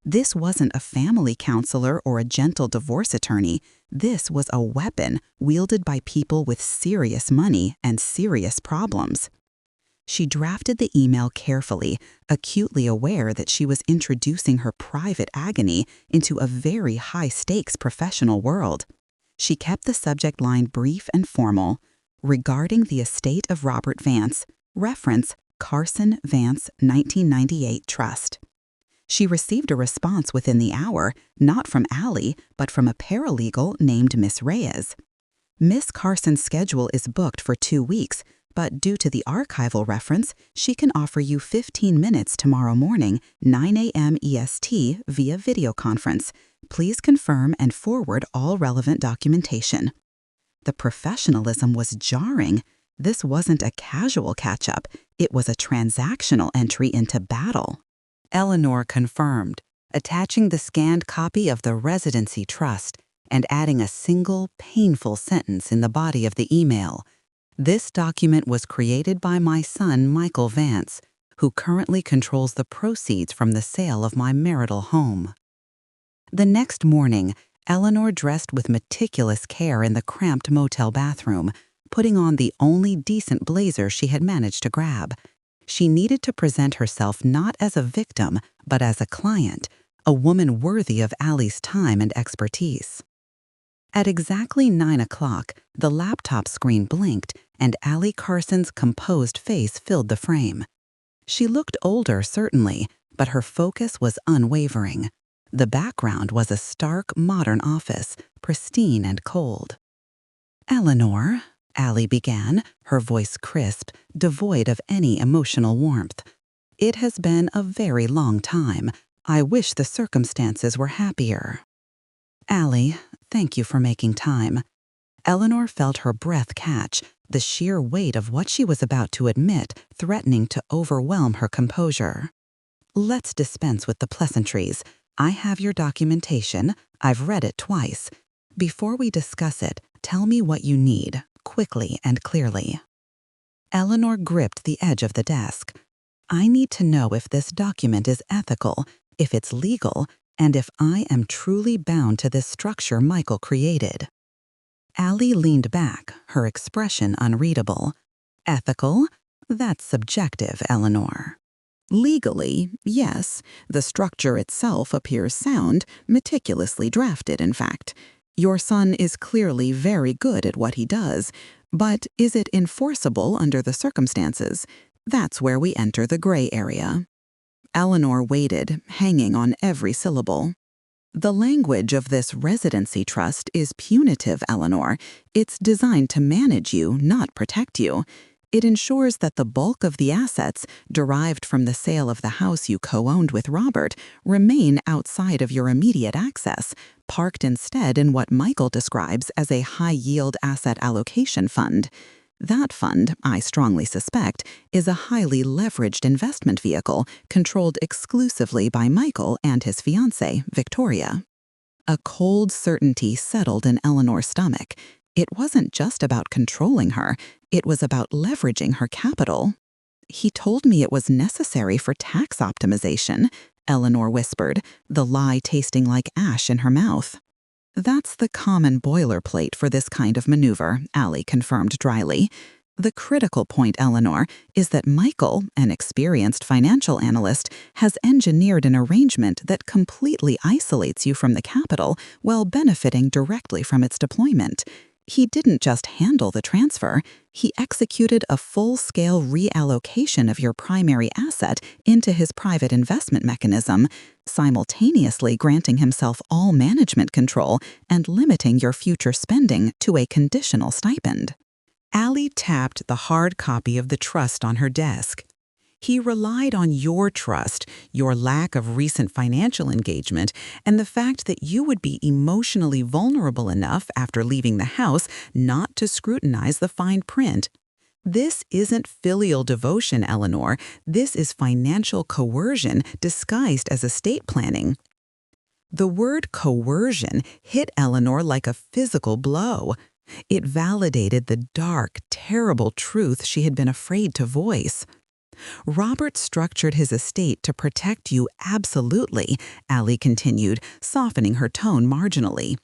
This wasn't a family counselor or a gentle divorce attorney. This was a weapon wielded by people with serious money and serious problems. She drafted the email carefully, acutely aware that she was introducing her private agony into a very high-stakes professional world. She kept the subject line brief and formal. Regarding the estate of Robert Vance, reference Carson Vance 1998 Trust. She received a response within the hour, not from Allie, but from a paralegal named Miss Reyes. Miss Carson's schedule is booked for 2 weeks, but due to the archival reference, she can offer you 15 minutes tomorrow morning, 9 a.m. EST, via video conference. Please confirm and forward all relevant documentation. The professionalism was jarring. This wasn't a casual catch-up. It was a transactional entry into battle. Eleanor confirmed, attaching the scanned copy of the Residency Trust and adding a single, painful sentence in the body of the email. This document was created by my son, Michael Vance, who currently controls the proceeds from the sale of my marital home. The next morning, Eleanor dressed with meticulous care in the cramped motel bathroom, putting on the only decent blazer she had managed to grab. She needed to present herself not as a victim, but as a client, a woman worthy of Allie's time and expertise. At exactly 9 o'clock, the laptop screen blinked, and Allie Carson's composed face filled the frame. She looked older, certainly, but her focus was unwavering. The background was a stark, modern office, pristine and cold. "Eleanor," Allie began, her voice crisp, devoid of any emotional warmth. "It has been a very long time. I wish the circumstances were happier." "Allie, thank you for making time." Eleanor felt her breath catch, the sheer weight of what she was about to admit threatening to overwhelm her composure. "Let's dispense with the pleasantries. I have your documentation. I've read it twice. Before we discuss it, tell me what you need, quickly and clearly." Eleanor gripped the edge of the desk. "I need to know if this document is ethical, if it's legal, and if I am truly bound to this structure Michael created. Allie leaned back, her expression unreadable. Ethical? That's subjective, Eleanor. Legally, yes, the structure itself appears sound, meticulously drafted, in fact. Your son is clearly very good at what he does, but is it enforceable under the circumstances? That's where we enter the gray area. Eleanor waited, hanging on every syllable. The language of this residency trust is punitive, Eleanor. It's designed to manage you, not protect you. It ensures that the bulk of the assets, derived from the sale of the house you co-owned with Robert, remain outside of your immediate access, parked instead in what Michael describes as a high-yield asset allocation fund. That fund, I strongly suspect, is a highly leveraged investment vehicle controlled exclusively by Michael and his fiancée, Victoria. A cold certainty settled in Eleanor's stomach. It wasn't just about controlling her, it was about leveraging her capital. He told me it was necessary for tax optimization, Eleanor whispered, the lie tasting like ash in her mouth. That's the common boilerplate for this kind of maneuver, Allie confirmed dryly. The critical point, Eleanor, is that Michael, an experienced financial analyst, has engineered an arrangement that completely isolates you from the capital while benefiting directly from its deployment. He didn't just handle the transfer, he executed a full-scale reallocation of your primary asset into his private investment mechanism, simultaneously granting himself all management control and limiting your future spending to a conditional stipend. Allie tapped the hard copy of the trust on her desk. He relied on your trust, your lack of recent financial engagement, and the fact that you would be emotionally vulnerable enough after leaving the house not to scrutinize the fine print. This isn't filial devotion, Eleanor. This is financial coercion disguised as estate planning. The word coercion hit Eleanor like a physical blow. It validated the dark, terrible truth she had been afraid to voice. Robert structured his estate to protect you absolutely, Allie continued, softening her tone marginally.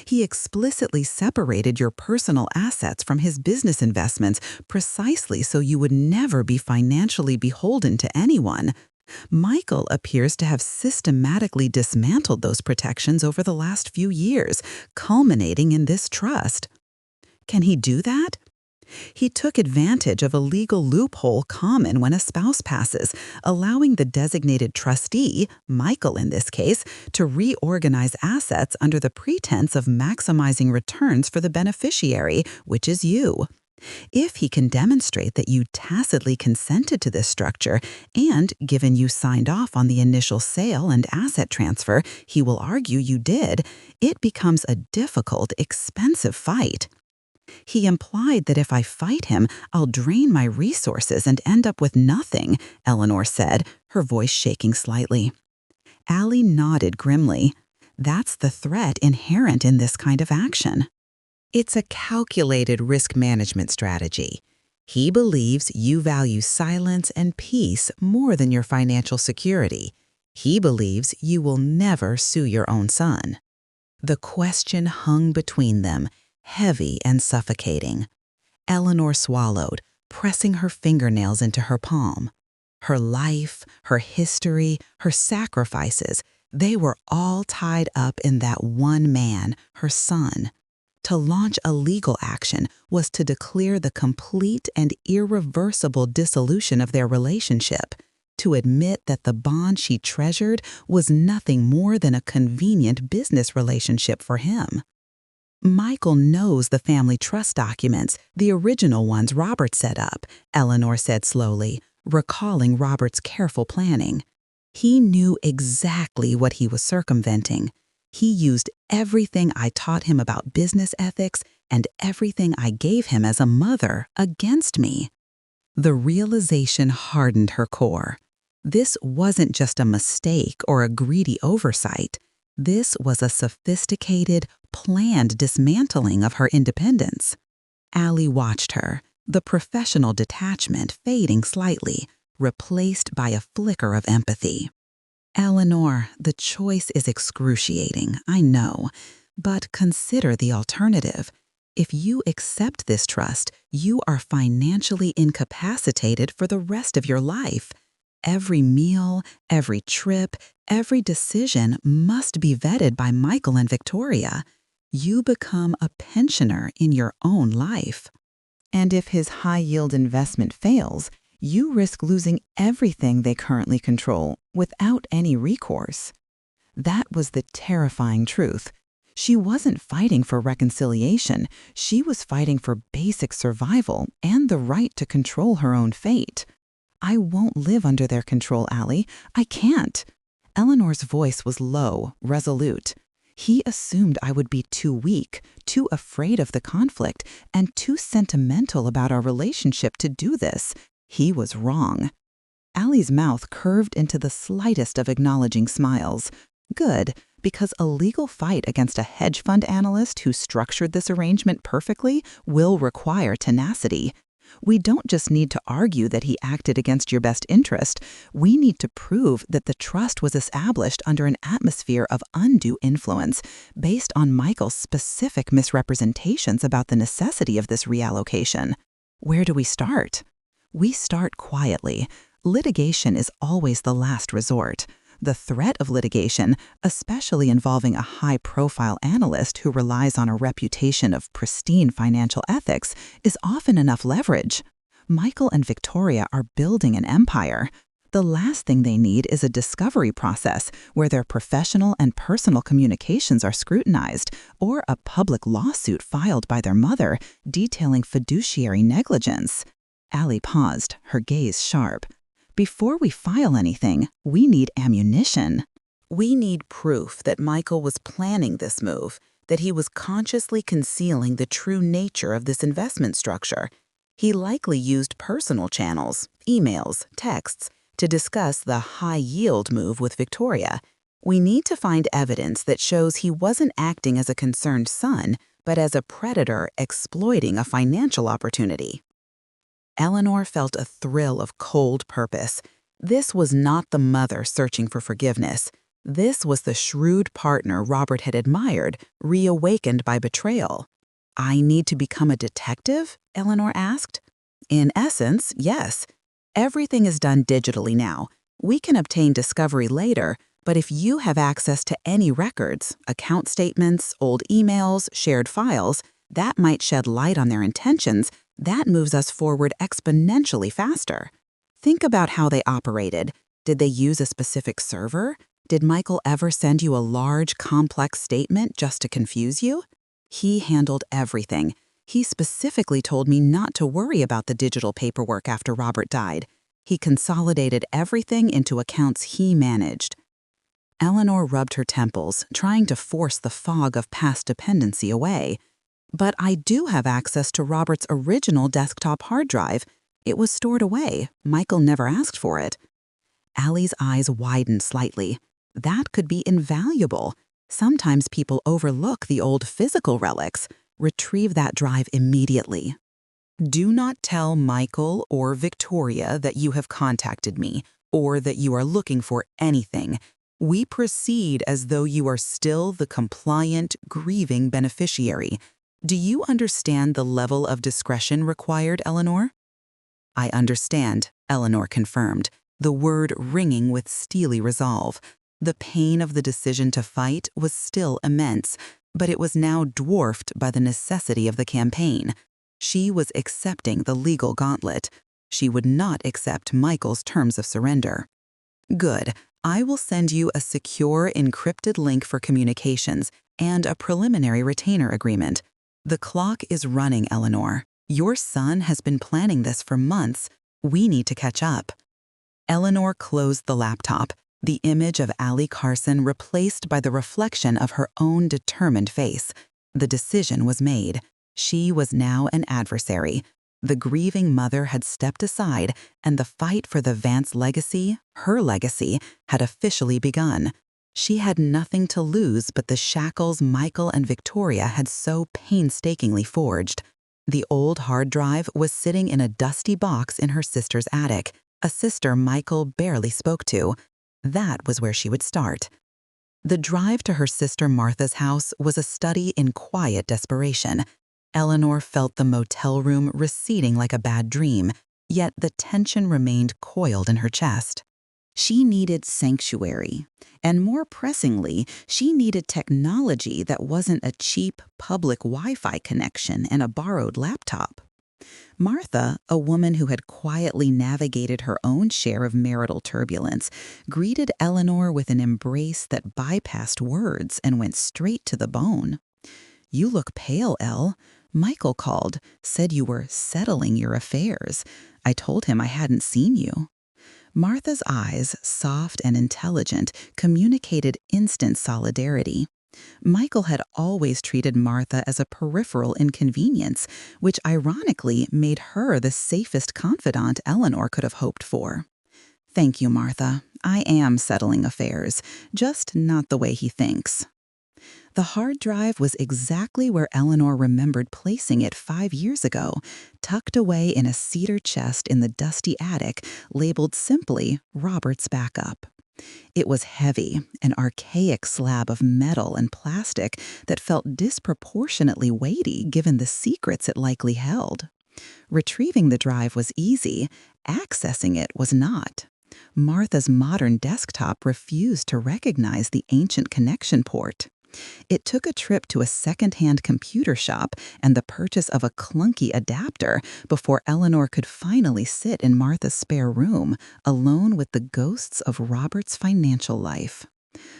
He explicitly separated your personal assets from his business investments precisely so you would never be financially beholden to anyone. Michael appears to have systematically dismantled those protections over the last few years, culminating in this trust. Can he do that? He took advantage of a legal loophole common when a spouse passes, allowing the designated trustee, Michael in this case, to reorganize assets under the pretense of maximizing returns for the beneficiary, which is you. If he can demonstrate that you tacitly consented to this structure and, given you signed off on the initial sale and asset transfer, he will argue you did, it becomes a difficult, expensive fight. He implied that if I fight him, I'll drain my resources and end up with nothing, Eleanor said, her voice shaking slightly. Allie nodded grimly. That's the threat inherent in this kind of action. It's a calculated risk management strategy. He believes you value silence and peace more than your financial security. He believes you will never sue your own son. The question hung between them, heavy and suffocating. Eleanor swallowed, pressing her fingernails into her palm. Her life, her history, her sacrifices, they were all tied up in that one man, her son. To launch a legal action was to declare the complete and irreversible dissolution of their relationship, to admit that the bond she treasured was nothing more than a convenient business relationship for him. Michael knows the family trust documents, the original ones Robert set up, Eleanor said slowly, recalling Robert's careful planning. He knew exactly what he was circumventing. He used everything I taught him about business ethics and everything I gave him as a mother against me. The realization hardened her core. This wasn't just a mistake or a greedy oversight. This was a sophisticated, planned dismantling of her independence. Allie watched her, the professional detachment fading slightly, replaced by a flicker of empathy. Eleanor, the choice is excruciating, I know. But consider the alternative. If you accept this trust, you are financially incapacitated for the rest of your life. Every meal, every trip, every decision must be vetted by Michael and Victoria. You become a pensioner in your own life. And if his high-yield investment fails, you risk losing everything they currently control without any recourse. That was the terrifying truth. She wasn't fighting for reconciliation. She was fighting for basic survival and the right to control her own fate. I won't live under their control, Allie. I can't. Eleanor's voice was low, resolute. He assumed I would be too weak, too afraid of the conflict, and too sentimental about our relationship to do this. He was wrong. Allie's mouth curved into the slightest of acknowledging smiles. Good, because a legal fight against a hedge fund analyst who structured this arrangement perfectly will require tenacity. We don't just need to argue that he acted against your best interest. We need to prove that the trust was established under an atmosphere of undue influence based on Michael's specific misrepresentations about the necessity of this reallocation. Where do we start? We start quietly. Litigation is always the last resort. The threat of litigation, especially involving a high-profile analyst who relies on a reputation of pristine financial ethics, is often enough leverage. Michael and Victoria are building an empire. The last thing they need is a discovery process where their professional and personal communications are scrutinized, or a public lawsuit filed by their mother detailing fiduciary negligence. Allie paused, her gaze sharp. Before we file anything, we need ammunition. We need proof that Michael was planning this move, that he was consciously concealing the true nature of this investment structure. He likely used personal channels, emails, texts, to discuss the high-yield move with Victoria. We need to find evidence that shows he wasn't acting as a concerned son, but as a predator exploiting a financial opportunity. Eleanor felt a thrill of cold purpose. This was not the mother searching for forgiveness. This was the shrewd partner Robert had admired, reawakened by betrayal. "I need to become a detective?" Eleanor asked. In essence, yes. Everything is done digitally now. We can obtain discovery later, but if you have access to any records, account statements, old emails, shared files, that might shed light on their intentions. That moves us forward exponentially faster. Think about how they operated. Did they use a specific server? Did Michael ever send you a large, complex statement just to confuse you? He handled everything. He specifically told me not to worry about the digital paperwork after Robert died. He consolidated everything into accounts he managed. Eleanor rubbed her temples, trying to force the fog of past dependency away. But I do have access to Robert's original desktop hard drive. It was stored away. Michael never asked for it. Allie's eyes widened slightly. That could be invaluable. Sometimes people overlook the old physical relics. Retrieve that drive immediately. Do not tell Michael or Victoria that you have contacted me or that you are looking for anything. We proceed as though you are still the compliant, grieving beneficiary. Do you understand the level of discretion required, Eleanor? I understand, Eleanor confirmed, the word ringing with steely resolve. The pain of the decision to fight was still immense, but it was now dwarfed by the necessity of the campaign. She was accepting the legal gauntlet. She would not accept Michael's terms of surrender. Good. I will send you a secure encrypted link for communications and a preliminary retainer agreement. The clock is running, Eleanor. Your son has been planning this for months. We need to catch up. Eleanor closed the laptop, the image of Allie Carson replaced by the reflection of her own determined face. The decision was made. She was now an adversary. The grieving mother had stepped aside, and the fight for the Vance legacy, her legacy, had officially begun. She had nothing to lose but the shackles Michael and Victoria had so painstakingly forged. The old hard drive was sitting in a dusty box in her sister's attic, a sister Michael barely spoke to. That was where she would start. The drive to her sister Martha's house was a study in quiet desperation. Eleanor felt the motel room receding like a bad dream, yet the tension remained coiled in her chest. She needed sanctuary, and more pressingly, she needed technology that wasn't a cheap public Wi-Fi connection and a borrowed laptop. Martha, a woman who had quietly navigated her own share of marital turbulence, greeted Eleanor with an embrace that bypassed words and went straight to the bone. "You look pale, Elle. Michael called, said you were settling your affairs. I told him I hadn't seen you." Martha's eyes, soft and intelligent, communicated instant solidarity. Michael had always treated Martha as a peripheral inconvenience, which ironically made her the safest confidant Eleanor could have hoped for. "Thank you, Martha. I am settling affairs, just not the way he thinks." The hard drive was exactly where Eleanor remembered placing it 5 years ago, tucked away in a cedar chest in the dusty attic, labeled simply Robert's Backup. It was heavy, an archaic slab of metal and plastic that felt disproportionately weighty given the secrets it likely held. Retrieving the drive was easy, accessing it was not. Martha's modern desktop refused to recognize the ancient connection port. It took a trip to a second-hand computer shop and the purchase of a clunky adapter before Eleanor could finally sit in Martha's spare room, alone with the ghosts of Robert's financial life.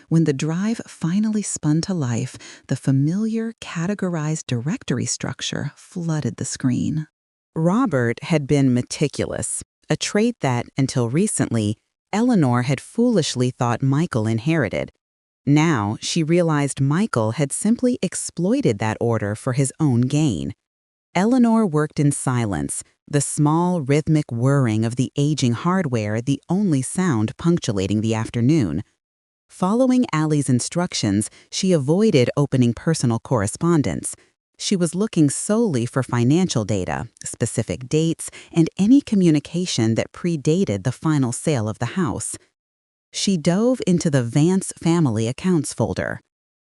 When the drive finally spun to life, the familiar, categorized directory structure flooded the screen. Robert had been meticulous, a trait that, until recently, Eleanor had foolishly thought Michael inherited. Now, she realized Michael had simply exploited that order for his own gain. Eleanor worked in silence, the small, rhythmic whirring of the aging hardware the only sound punctuating the afternoon. Following Allie's instructions, she avoided opening personal correspondence. She was looking solely for financial data, specific dates, and any communication that predated the final sale of the house. She dove into the Vance family accounts folder.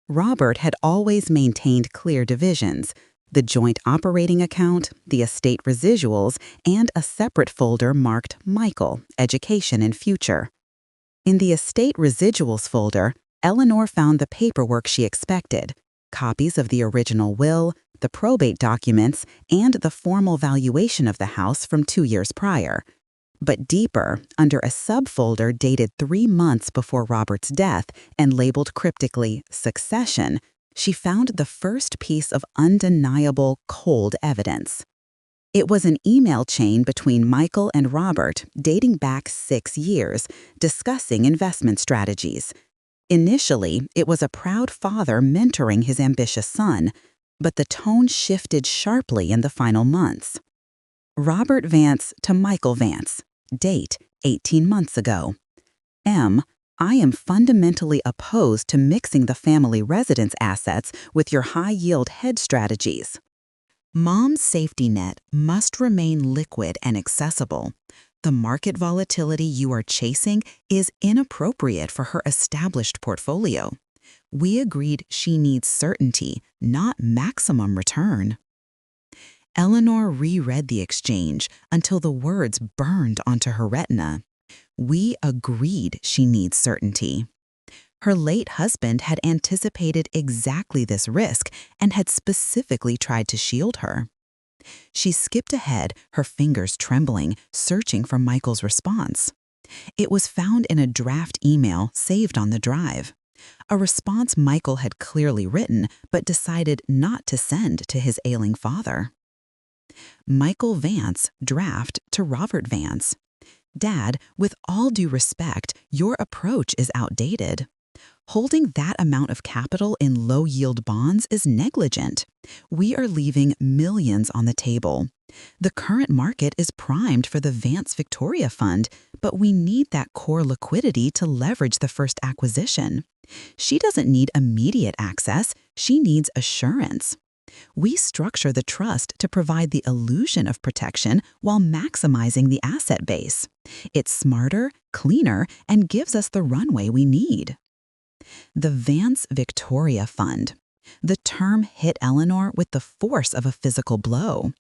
Robert had always maintained clear divisions: the joint operating account, the estate residuals, and a separate folder marked Michael, Education and Future. In the estate residuals folder, Eleanor found the paperwork she expected: copies of the original will, the probate documents, and the formal valuation of the house from 2 years prior. But deeper, under a subfolder dated 3 months before Robert's death and labeled cryptically Succession, she found the first piece of undeniable, cold evidence. It was an email chain between Michael and Robert dating back 6 years, discussing investment strategies. Initially, it was a proud father mentoring his ambitious son, but the tone shifted sharply in the final months. Robert Vance to Michael Vance. Date, 18 months ago. M. I am fundamentally opposed to mixing the family residence assets with your high-yield hedge strategies. Mom's safety net must remain liquid and accessible. The market volatility you are chasing is inappropriate for her established portfolio. We agreed she needs certainty, not maximum return. Eleanor reread the exchange until the words burned onto her retina. We agreed she needs certainty. Her late husband had anticipated exactly this risk and had specifically tried to shield her. She skipped ahead, her fingers trembling, searching for Michael's response. It was found in a draft email saved on the drive. A response Michael had clearly written but decided not to send to his ailing father. Michael Vance, draft to Robert Vance. Dad, with all due respect, your approach is outdated. Holding that amount of capital in low-yield bonds is negligent. We are leaving millions on the table. The current market is primed for the Vance Victoria Fund, but we need that core liquidity to leverage the first acquisition. She doesn't need immediate access, she needs assurance. We structure the trust to provide the illusion of protection while maximizing the asset base. It's smarter, cleaner, and gives us the runway we need. The Vance Victoria Fund. The term hit Eleanor with the force of a physical blow.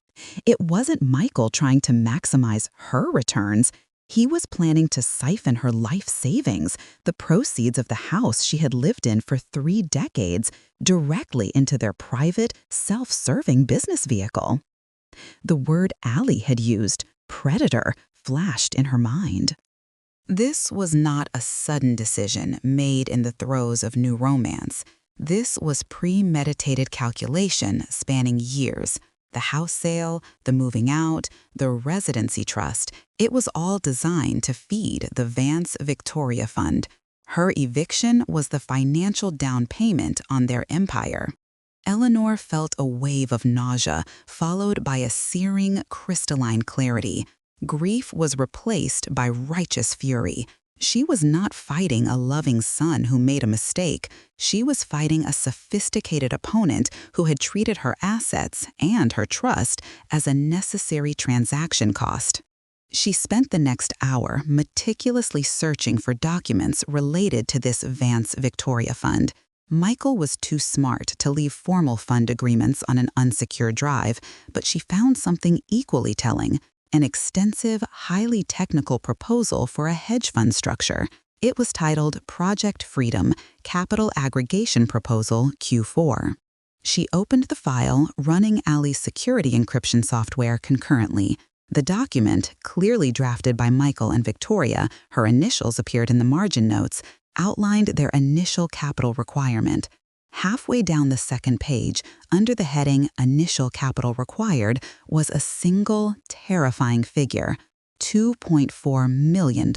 It wasn't Michael trying to maximize her returns. He was planning to siphon her life savings, the proceeds of the house she had lived in for 3 decades, directly into their private, self-serving business vehicle. The word Allie had used, predator, flashed in her mind. This was not a sudden decision made in the throes of new romance. This was premeditated calculation spanning years. The house sale, the moving out, the residency trust, it was all designed to feed the Vance Victoria Fund. Her eviction was the financial down payment on their empire. Eleanor felt a wave of nausea, followed by a searing, crystalline clarity. Grief was replaced by righteous fury. She was not fighting a loving son who made a mistake. She was fighting a sophisticated opponent who had treated her assets and her trust as a necessary transaction cost. She spent the next hour meticulously searching for documents related to this Vance Victoria Fund. Michael was too smart to leave formal fund agreements on an unsecured drive, but she found something equally telling: an extensive, highly technical proposal for a hedge fund structure. It was titled Project Freedom, Capital Aggregation Proposal Q4. She opened the file, running Allie's security encryption software concurrently. The document, clearly drafted by Michael and Victoria, her initials appeared in the margin notes, outlined their initial capital requirement. Halfway down the second page, under the heading Initial Capital Required, was a single, terrifying figure: $2.4 million.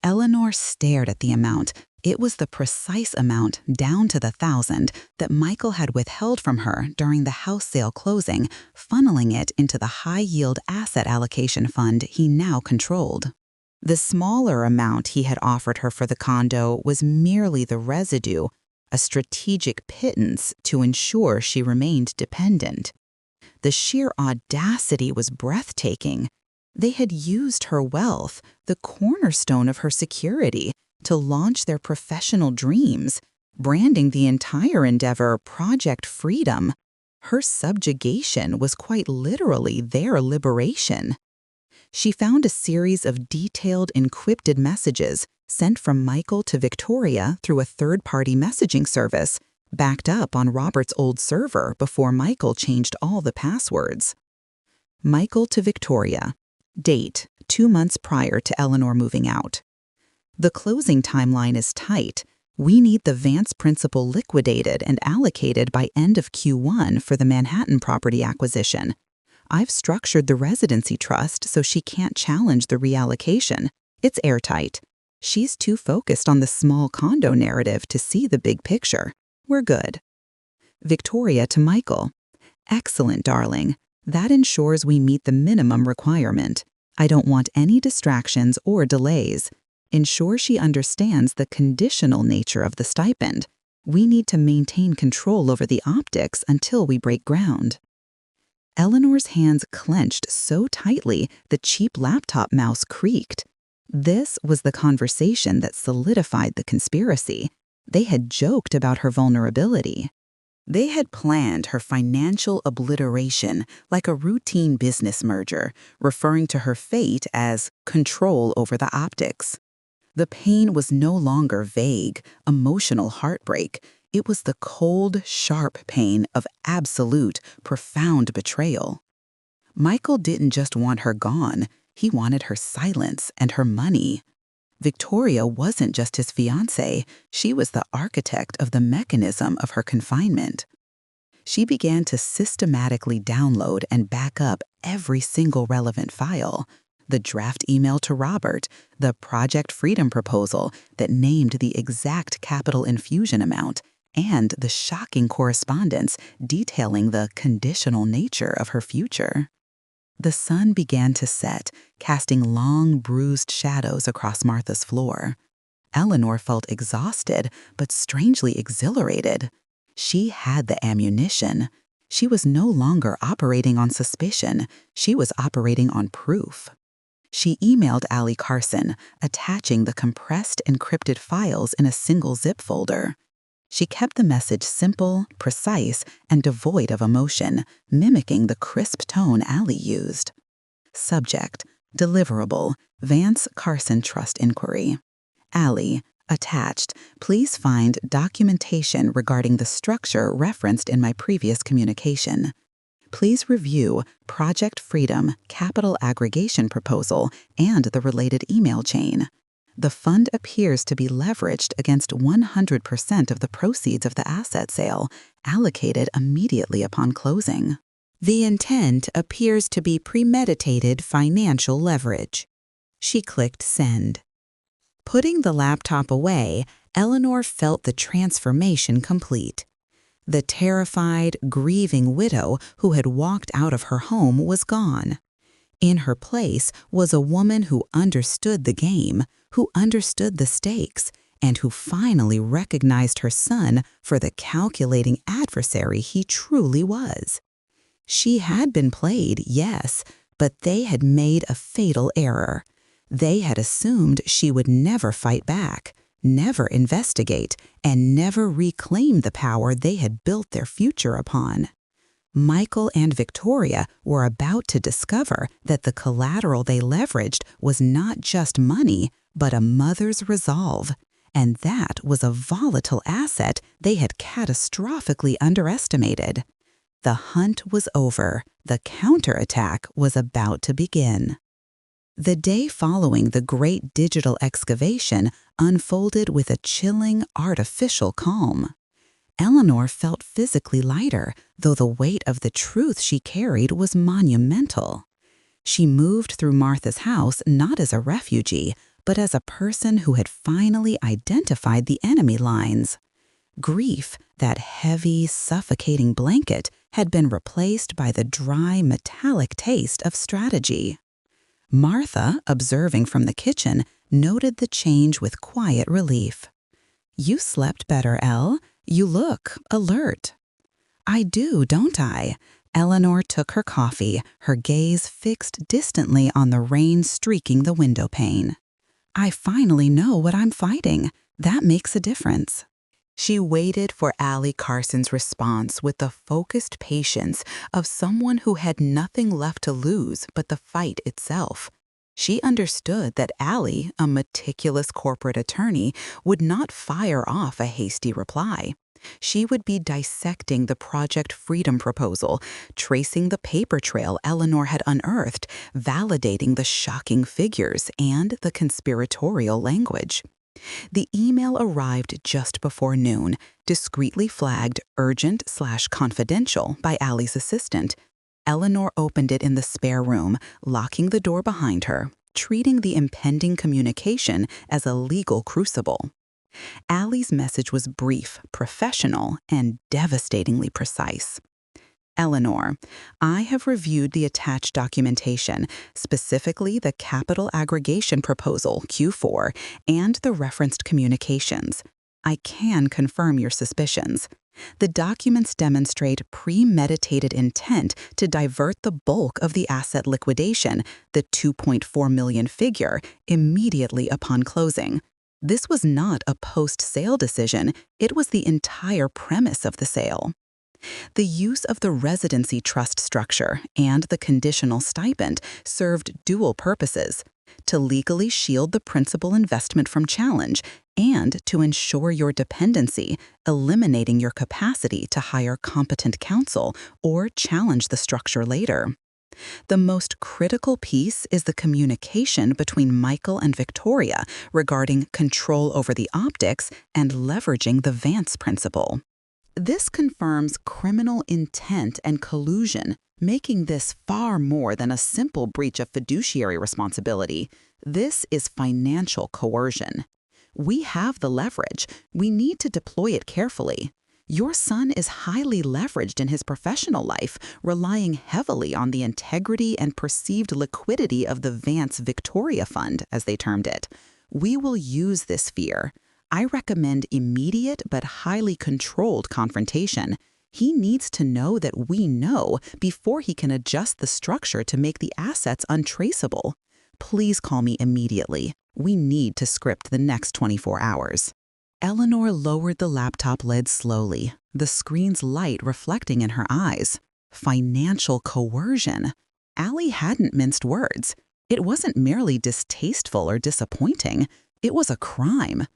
Eleanor stared at the amount. It was the precise amount, down to the thousand, that Michael had withheld from her during the house sale closing, funneling it into the high-yield asset allocation fund he now controlled. The smaller amount he had offered her for the condo was merely the residue, a strategic pittance to ensure she remained dependent. The sheer audacity was breathtaking. They had used her wealth, the cornerstone of her security, to launch their professional dreams, branding the entire endeavor Project Freedom. Her subjugation was quite literally their liberation. She found a series of detailed encrypted messages sent from Michael to Victoria through a third-party messaging service, backed up on Robert's old server before Michael changed all the passwords. Michael to Victoria. Date: 2 months prior to Eleanor moving out. The closing timeline is tight. We need the Vance principal liquidated and allocated by end of Q1 for the Manhattan property acquisition. I've structured the residency trust so she can't challenge the reallocation. It's airtight. She's too focused on the small condo narrative to see the big picture. We're good. Victoria to Michael. Excellent, darling. That ensures we meet the minimum requirement. I don't want any distractions or delays. Ensure she understands the conditional nature of the stipend. We need to maintain control over the optics until we break ground. Eleanor's hands clenched so tightly the cheap laptop mouse creaked. This was the conversation that solidified the conspiracy. They had joked about her vulnerability. They had planned her financial obliteration like a routine business merger, referring to her fate as control over the optics. The pain was no longer vague, emotional heartbreak. It was the cold, sharp pain of absolute, profound betrayal. Michael didn't just want her gone. He wanted her silence and her money. Victoria wasn't just his fiancée. She was the architect of the mechanism of her confinement. She began to systematically download and back up every single relevant file: the draft email to Robert, the Project Freedom proposal that named the exact capital infusion amount, and the shocking correspondence detailing the conditional nature of her future. The sun began to set, casting long, bruised shadows across Martha's floor. Eleanor felt exhausted, but strangely exhilarated. She had the ammunition. She was no longer operating on suspicion. She was operating on proof. She emailed Allie Carson, attaching the compressed, encrypted files in a single zip folder. She kept the message simple, precise, and devoid of emotion, mimicking the crisp tone Allie used. Subject: Deliverable, Vance Carson Trust Inquiry. Allie, attached, please find documentation regarding the structure referenced in my previous communication. Please review Project Freedom Capital Aggregation Proposal and the related email chain. The fund appears to be leveraged against 100% of the proceeds of the asset sale, allocated immediately upon closing. The intent appears to be premeditated financial leverage. She clicked send. Putting the laptop away, Eleanor felt the transformation complete. The terrified, grieving widow who had walked out of her home was gone. In her place was a woman who understood the game, who understood the stakes, and who finally recognized her son for the calculating adversary he truly was. She had been played, yes, but they had made a fatal error. They had assumed she would never fight back, never investigate, and never reclaim the power they had built their future upon. Michael and Victoria were about to discover that the collateral they leveraged was not just money, but a mother's resolve. And that was a volatile asset they had catastrophically underestimated. The hunt was over. The counterattack was about to begin. The day following the great digital excavation unfolded with a chilling, artificial calm. Eleanor felt physically lighter, though the weight of the truth she carried was monumental. She moved through Martha's house not as a refugee, but as a person who had finally identified the enemy lines. Grief, that heavy, suffocating blanket, had been replaced by the dry, metallic taste of strategy. Martha, observing from the kitchen, noted the change with quiet relief. "You slept better, Elle. You look alert." "I do, don't I?" Eleanor took her coffee, her gaze fixed distantly on the rain streaking the window pane. "I finally know what I'm fighting. That makes a difference." She waited for Allie Carson's response with the focused patience of someone who had nothing left to lose but the fight itself. She understood that Allie, a meticulous corporate attorney, would not fire off a hasty reply. She would be dissecting the Project Freedom proposal, tracing the paper trail Eleanor had unearthed, validating the shocking figures and the conspiratorial language. The email arrived just before noon, discreetly flagged urgent/confidential by Allie's assistant. Eleanor opened it in the spare room, locking the door behind her, treating the impending communication as a legal crucible. Allie's message was brief, professional, and devastatingly precise. "Eleanor, I have reviewed the attached documentation, specifically the Capital Aggregation Proposal, Q4, and the referenced communications. I can confirm your suspicions. The documents demonstrate premeditated intent to divert the bulk of the asset liquidation, the $2.4 million figure, immediately upon closing. This was not a post-sale decision, it was the entire premise of the sale. The use of the residency trust structure and the conditional stipend served dual purposes: to legally shield the principal investment from challenge and to ensure your dependency, eliminating your capacity to hire competent counsel or challenge the structure later. The most critical piece is the communication between Michael and Victoria regarding control over the optics and leveraging the Vance principle. This confirms criminal intent and collusion, making this far more than a simple breach of fiduciary responsibility. This is financial coercion. We have the leverage. We need to deploy it carefully. Your son is highly leveraged in his professional life, relying heavily on the integrity and perceived liquidity of the Vance Victoria Fund, as they termed it. We will use this fear. I recommend immediate but highly controlled confrontation. He needs to know that we know before he can adjust the structure to make the assets untraceable. Please call me immediately. We need to script the next 24 hours. Eleanor lowered the laptop lid slowly, the screen's light reflecting in her eyes. Financial coercion. Allie hadn't minced words. It wasn't merely distasteful or disappointing. It was a crime.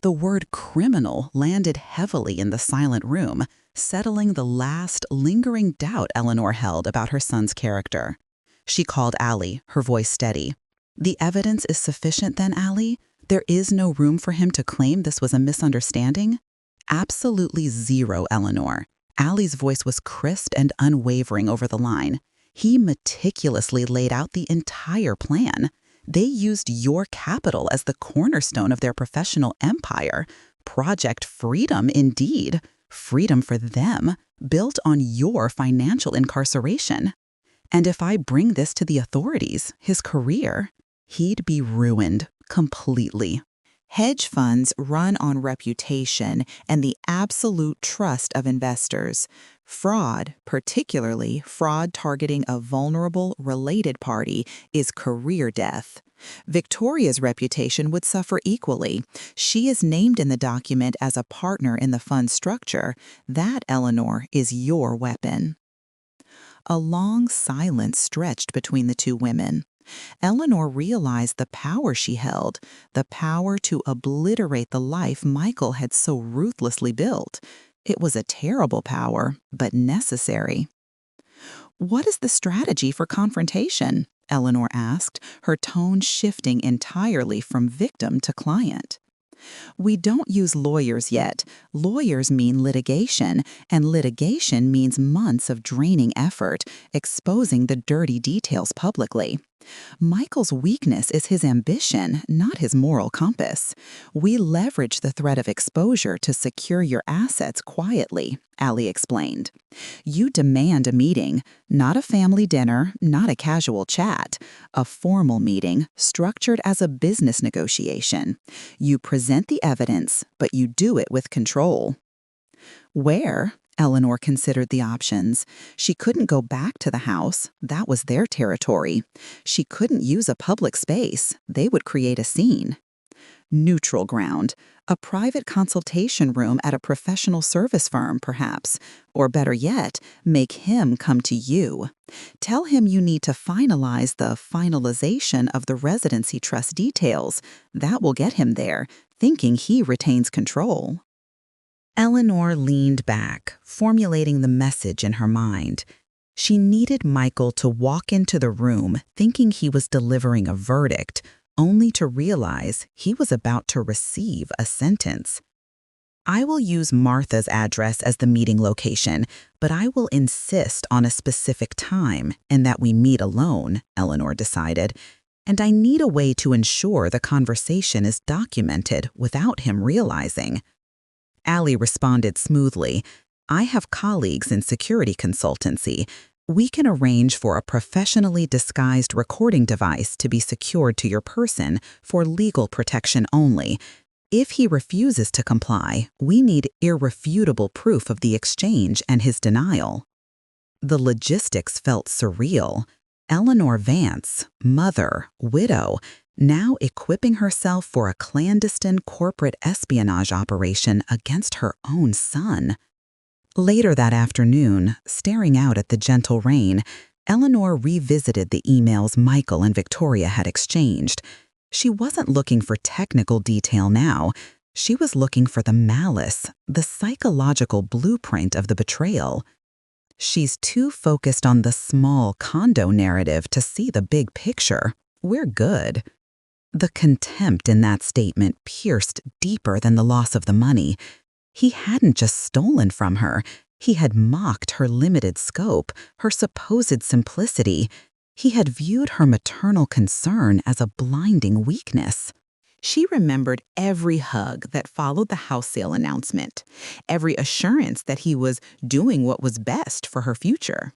The word criminal landed heavily in the silent room, settling the last lingering doubt Eleanor held about her son's character. She called Allie, her voice steady. "The evidence is sufficient then, Allie? There is no room for him to claim this was a misunderstanding?" "Absolutely zero, Eleanor." Allie's voice was crisp and unwavering over the line. "He meticulously laid out the entire plan. They used your capital as the cornerstone of their professional empire. Project Freedom, indeed. Freedom for them, built on your financial incarceration. And if I bring this to the authorities, his career, he'd be ruined completely." Hedge funds run on reputation and the absolute trust of investors. Fraud, particularly fraud targeting a vulnerable, related party, is career death. Victoria's reputation would suffer equally. She is named in the document as a partner in the fund structure. That, Eleanor, is your weapon. A long silence stretched between the two women. Eleanor realized the power she held, the power to obliterate the life Michael had so ruthlessly built. It was a terrible power, but necessary. "What is the strategy for confrontation?" Eleanor asked, her tone shifting entirely from victim to client. "We don't use lawyers yet. Lawyers mean litigation, and litigation means months of draining effort, exposing the dirty details publicly. Michael's weakness is his ambition, not his moral compass. We leverage the threat of exposure to secure your assets quietly," Allie explained. "You demand a meeting, not a family dinner, not a casual chat, a formal meeting structured as a business negotiation. You present the evidence, but you do it with control." Where? Eleanor considered the options. She couldn't go back to the house. That was their territory. She couldn't use a public space. They would create a scene. Neutral ground. A private consultation room at a professional service firm, perhaps. Or better yet, make him come to you. Tell him you need to finalize the finalization of the residency trust details. That will get him there, thinking he retains control. Eleanor leaned back, formulating the message in her mind. She needed Michael to walk into the room thinking he was delivering a verdict, only to realize he was about to receive a sentence. "I will use Martha's address as the meeting location, but I will insist on a specific time and that we meet alone," Eleanor decided. "And I need a way to ensure the conversation is documented without him realizing." Allie responded smoothly. "I have colleagues in security consultancy. We can arrange for a professionally disguised recording device to be secured to your person for legal protection only. If he refuses to comply, we need irrefutable proof of the exchange and his denial." The logistics felt surreal. Eleanor Vance, mother, widow, now equipping herself for a clandestine corporate espionage operation against her own son. Later that afternoon, staring out at the gentle rain, Eleanor revisited the emails Michael and Victoria had exchanged. She wasn't looking for technical detail now. She was looking for the malice, the psychological blueprint of the betrayal. "She's too focused on the small condo narrative to see the big picture. We're good." The contempt in that statement pierced deeper than the loss of the money. He hadn't just stolen from her. He had mocked her limited scope, her supposed simplicity. He had viewed her maternal concern as a blinding weakness. She remembered every hug that followed the house sale announcement, every assurance that he was doing what was best for her future.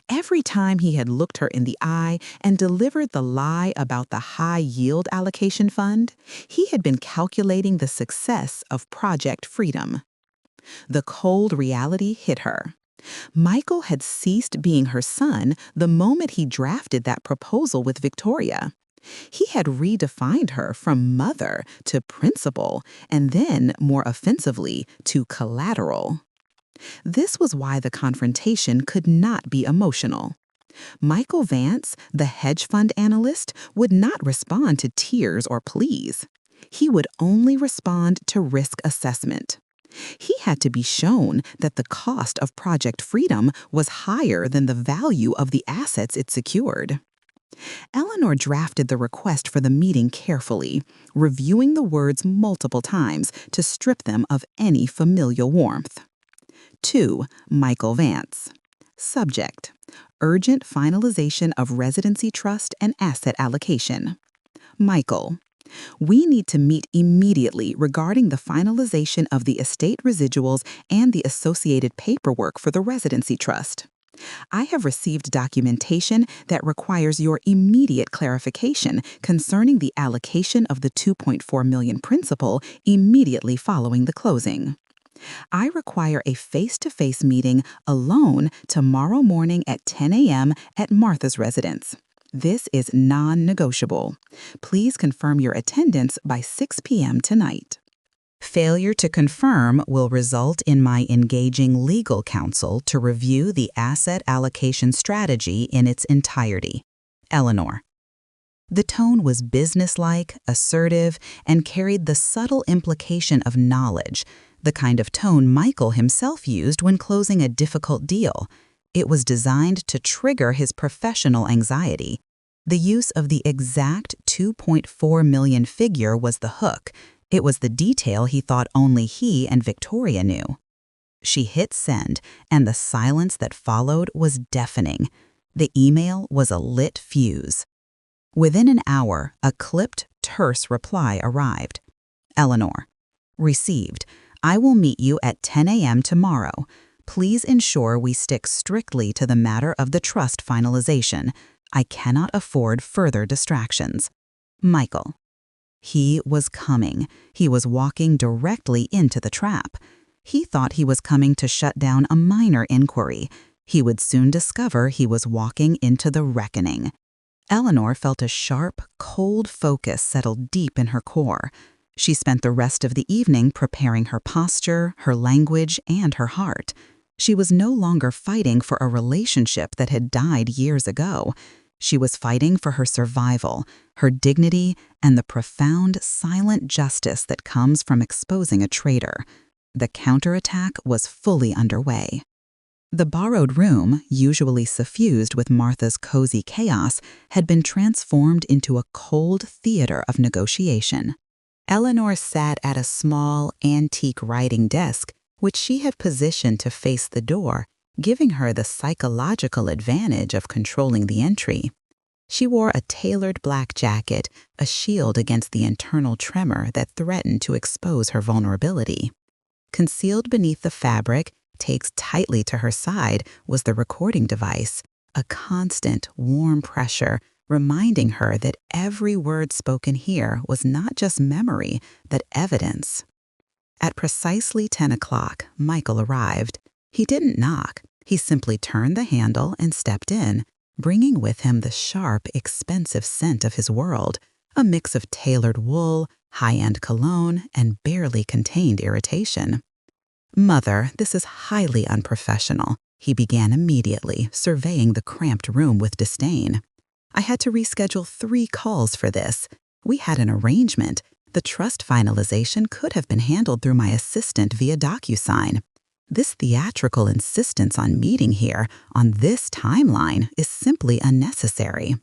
Every time he had looked her in the eye and delivered the lie about the high-yield allocation fund, he had been calculating the success of Project Freedom. The cold reality hit her. Michael had ceased being her son the moment he drafted that proposal with Victoria. He had redefined her from mother to principal, and then, more offensively, to collateral. This was why the confrontation could not be emotional. Michael Vance, the hedge fund analyst, would not respond to tears or pleas. He would only respond to risk assessment. He had to be shown that the cost of Project Freedom was higher than the value of the assets it secured. Eleanor drafted the request for the meeting carefully, reviewing the words multiple times to strip them of any familial warmth. 2. Michael Vance. Subject: urgent finalization of residency trust and asset allocation. Michael: we need to meet immediately regarding the finalization of the estate residuals and the associated paperwork for the residency trust. I have received documentation that requires your immediate clarification concerning the allocation of the $2.4 million principal immediately following the closing. I require a face-to-face meeting alone tomorrow morning at 10 a.m. at Martha's residence. This is non-negotiable. Please confirm your attendance by 6 p.m. tonight. Failure to confirm will result in my engaging legal counsel to review the asset allocation strategy in its entirety. Eleanor. The tone was businesslike, assertive, and carried the subtle implication of knowledge, the kind of tone Michael himself used when closing a difficult deal. It was designed to trigger his professional anxiety. The use of the exact $2.4 million figure was the hook. It was the detail he thought only he and Victoria knew. She hit send, and the silence that followed was deafening. The email was a lit fuse. Within an hour, a clipped, terse reply arrived. Eleanor. Received. I will meet you at 10 a.m. tomorrow. Please ensure we stick strictly to the matter of the trust finalization. I cannot afford further distractions. Michael. He was coming. He was walking directly into the trap. He thought he was coming to shut down a minor inquiry. He would soon discover he was walking into the reckoning. Eleanor felt a sharp, cold focus settle deep in her core. She spent the rest of the evening preparing her posture, her language, and her heart. She was no longer fighting for a relationship that had died years ago. She was fighting for her survival, her dignity, and the profound, silent justice that comes from exposing a traitor. The counterattack was fully underway. The borrowed room, usually suffused with Martha's cozy chaos, had been transformed into a cold theater of negotiation. Eleanor sat at a small, antique writing desk, which she had positioned to face the door, giving her the psychological advantage of controlling the entry. She wore a tailored black jacket, a shield against the internal tremor that threatened to expose her vulnerability. Concealed beneath the fabric, taped tightly to her side, was the recording device, a constant, warm pressure reminding her that every word spoken here was not just memory, but evidence. At precisely 10 o'clock, Michael arrived. He didn't knock. He simply turned the handle and stepped in, bringing with him the sharp, expensive scent of his world, a mix of tailored wool, high-end cologne, and barely contained irritation. "Mother, this is highly unprofessional," he began immediately, surveying the cramped room with disdain. "I had to reschedule 3 calls for this. We had an arrangement. The trust finalization could have been handled through my assistant via DocuSign. This theatrical insistence on meeting here, on this timeline, is simply unnecessary."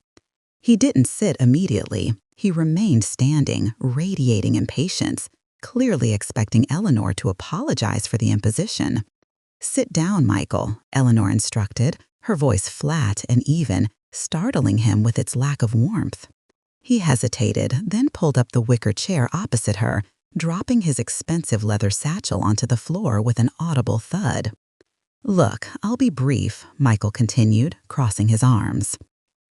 He didn't sit immediately. He remained standing, radiating impatience, clearly expecting Eleanor to apologize for the imposition. "Sit down, Michael," Eleanor instructed, her voice flat and even, startling him with its lack of warmth. He hesitated, then pulled up the wicker chair opposite her, dropping his expensive leather satchel onto the floor with an audible thud. "Look, I'll be brief," Michael continued, crossing his arms.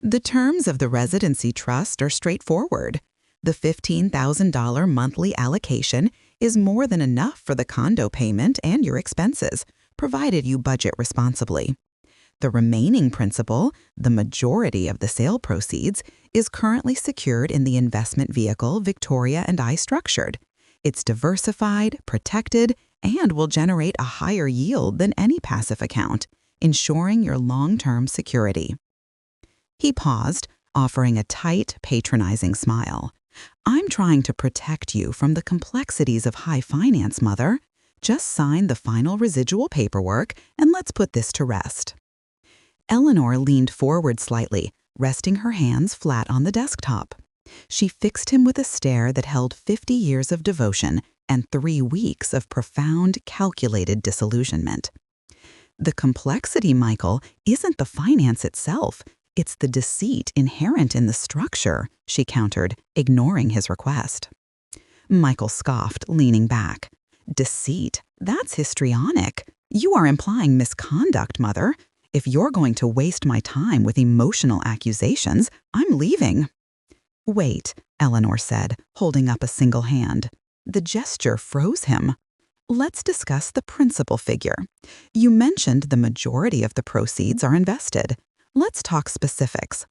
"The terms of the residency trust are straightforward. The $15,000 monthly allocation is more than enough for the condo payment and your expenses, provided you budget responsibly. The remaining principal, the majority of the sale proceeds, is currently secured in the investment vehicle Victoria and I structured. It's diversified, protected, and will generate a higher yield than any passive account, ensuring your long-term security. He paused, offering a tight, patronizing smile. I'm trying to protect you from the complexities of high finance, Mother. Just sign the final residual paperwork and let's put this to rest. Eleanor leaned forward slightly, resting her hands flat on the desktop. She fixed him with a stare that held 50 years of devotion and 3 weeks of profound, calculated disillusionment. The complexity, Michael, isn't the finance itself. It's the deceit inherent in the structure, she countered, ignoring his request. Michael scoffed, leaning back. Deceit? That's histrionic. You are implying misconduct, Mother. If you're going to waste my time with emotional accusations, I'm leaving. Wait, Eleanor said, holding up a single hand. The gesture froze him. Let's discuss the principal figure. You mentioned the majority of the proceeds are invested. Let's talk specifics.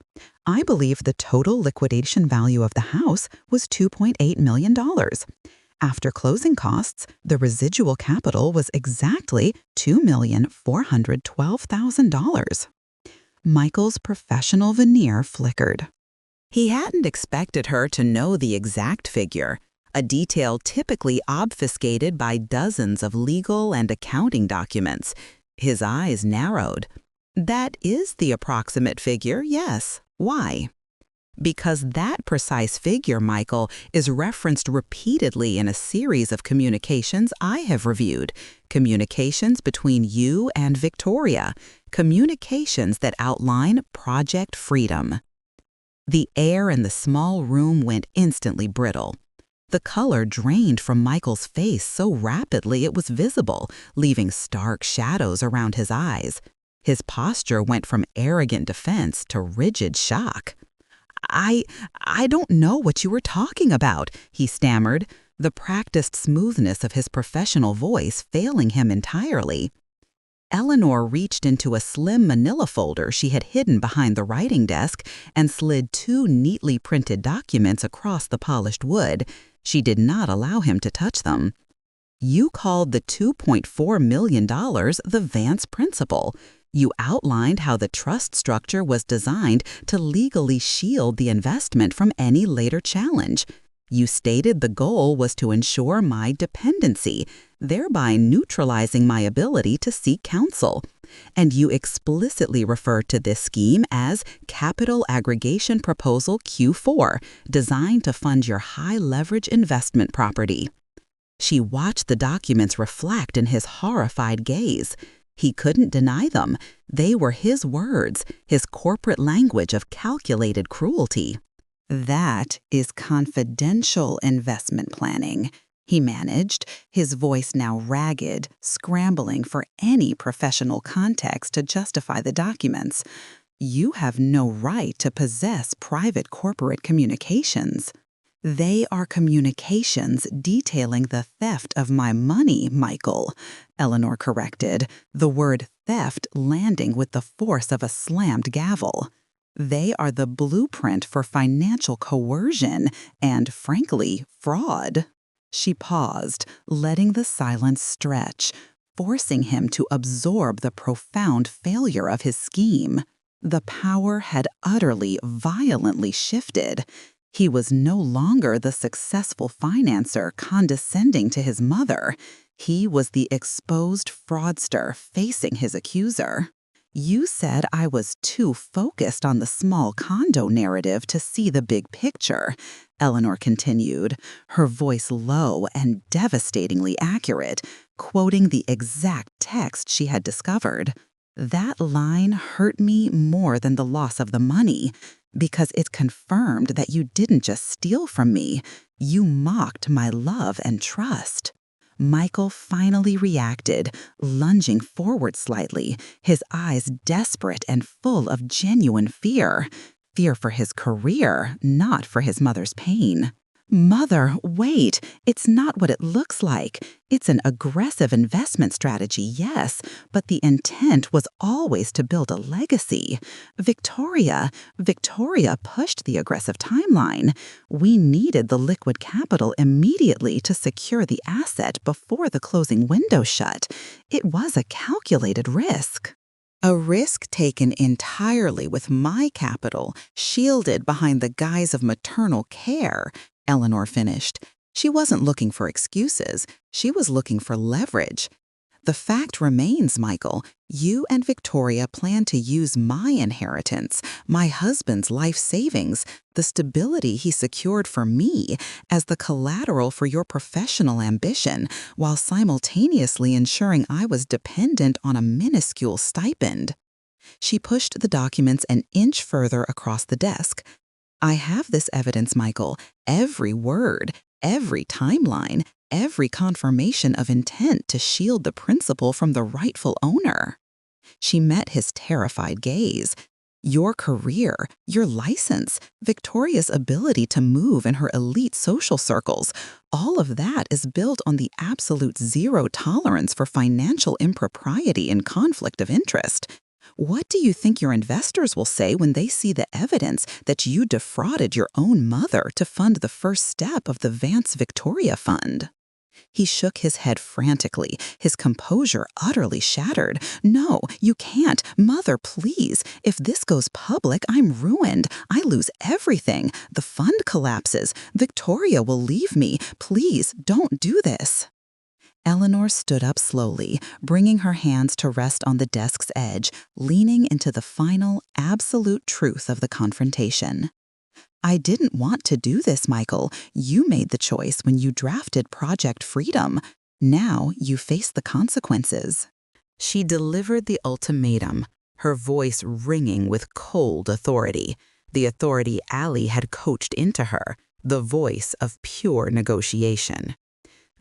I believe the total liquidation value of the house was $2.8 million. After closing costs, the residual capital was exactly $2,412,000. Michael's professional veneer flickered. He hadn't expected her to know the exact figure, a detail typically obfuscated by dozens of legal and accounting documents. His eyes narrowed. That is the approximate figure, yes. Why? Because that precise figure, Michael, is referenced repeatedly in a series of communications I have reviewed. Communications between you and Victoria. Communications that outline Project Freedom. The air in the small room went instantly brittle. The color drained from Michael's face so rapidly it was visible, leaving stark shadows around his eyes. His posture went from arrogant defense to rigid shock. I don't know what you were talking about, he stammered, the practiced smoothness of his professional voice failing him entirely. Eleanor reached into a slim manila folder she had hidden behind the writing desk and slid 2 neatly printed documents across the polished wood. She did not allow him to touch them. You called the $2.4 million the Vance Principle. You outlined how the trust structure was designed to legally shield the investment from any later challenge. You stated the goal was to ensure my dependency, thereby neutralizing my ability to seek counsel. And you explicitly referred to this scheme as Capital Aggregation Proposal Q4, designed to fund your high-leverage investment property. She watched the documents reflect in his horrified gaze. He couldn't deny them. They were his words, his corporate language of calculated cruelty. That is confidential investment planning, he managed, his voice now ragged, scrambling for any professional context to justify the documents. You have no right to possess private corporate communications. They are communications detailing the theft of my money, Michael, Eleanor corrected, the word theft landing with the force of a slammed gavel. They are the blueprint for financial coercion and, frankly, fraud. She paused, letting the silence stretch, forcing him to absorb the profound failure of his scheme. The power had utterly, violently shifted. He was no longer the successful financer condescending to his mother. He was the exposed fraudster facing his accuser. You said I was too focused on the small condo narrative to see the big picture, Eleanor continued, her voice low and devastatingly accurate, quoting the exact text she had discovered. That line hurt me more than the loss of the money, because it confirmed that you didn't just steal from me, you mocked my love and trust. Michael finally reacted, lunging forward slightly, his eyes desperate and full of genuine fear. Fear for his career, not for his mother's pain. Mother, wait, it's not what it looks like. It's an aggressive investment strategy, yes, but the intent was always to build a legacy. Victoria pushed the aggressive timeline. We needed the liquid capital immediately to secure the asset before the closing window shut. It was a calculated risk. A risk taken entirely with my capital, shielded behind the guise of maternal care, Eleanor finished. She wasn't looking for excuses. She was looking for leverage. The fact remains, Michael, you and Victoria plan to use my inheritance, my husband's life savings, the stability he secured for me, as the collateral for your professional ambition, while simultaneously ensuring I was dependent on a minuscule stipend. She pushed the documents an inch further across the desk. I have this evidence, Michael, every word, every timeline, every confirmation of intent to shield the principal from the rightful owner. She met his terrified gaze. Your career, your license, Victoria's ability to move in her elite social circles, all of that is built on the absolute zero tolerance for financial impropriety and conflict of interest. What do you think your investors will say when they see the evidence that you defrauded your own mother to fund the first step of the Vance Victoria Fund? He shook his head frantically, his composure utterly shattered. No, you can't. Mother, please. If this goes public, I'm ruined. I lose everything. The fund collapses. Victoria will leave me. Please, don't do this. Eleanor stood up slowly, bringing her hands to rest on the desk's edge, leaning into the final, absolute truth of the confrontation. I didn't want to do this, Michael. You made the choice when you drafted Project Freedom. Now you face the consequences. She delivered the ultimatum, her voice ringing with cold authority, the authority Allie had coached into her, the voice of pure negotiation.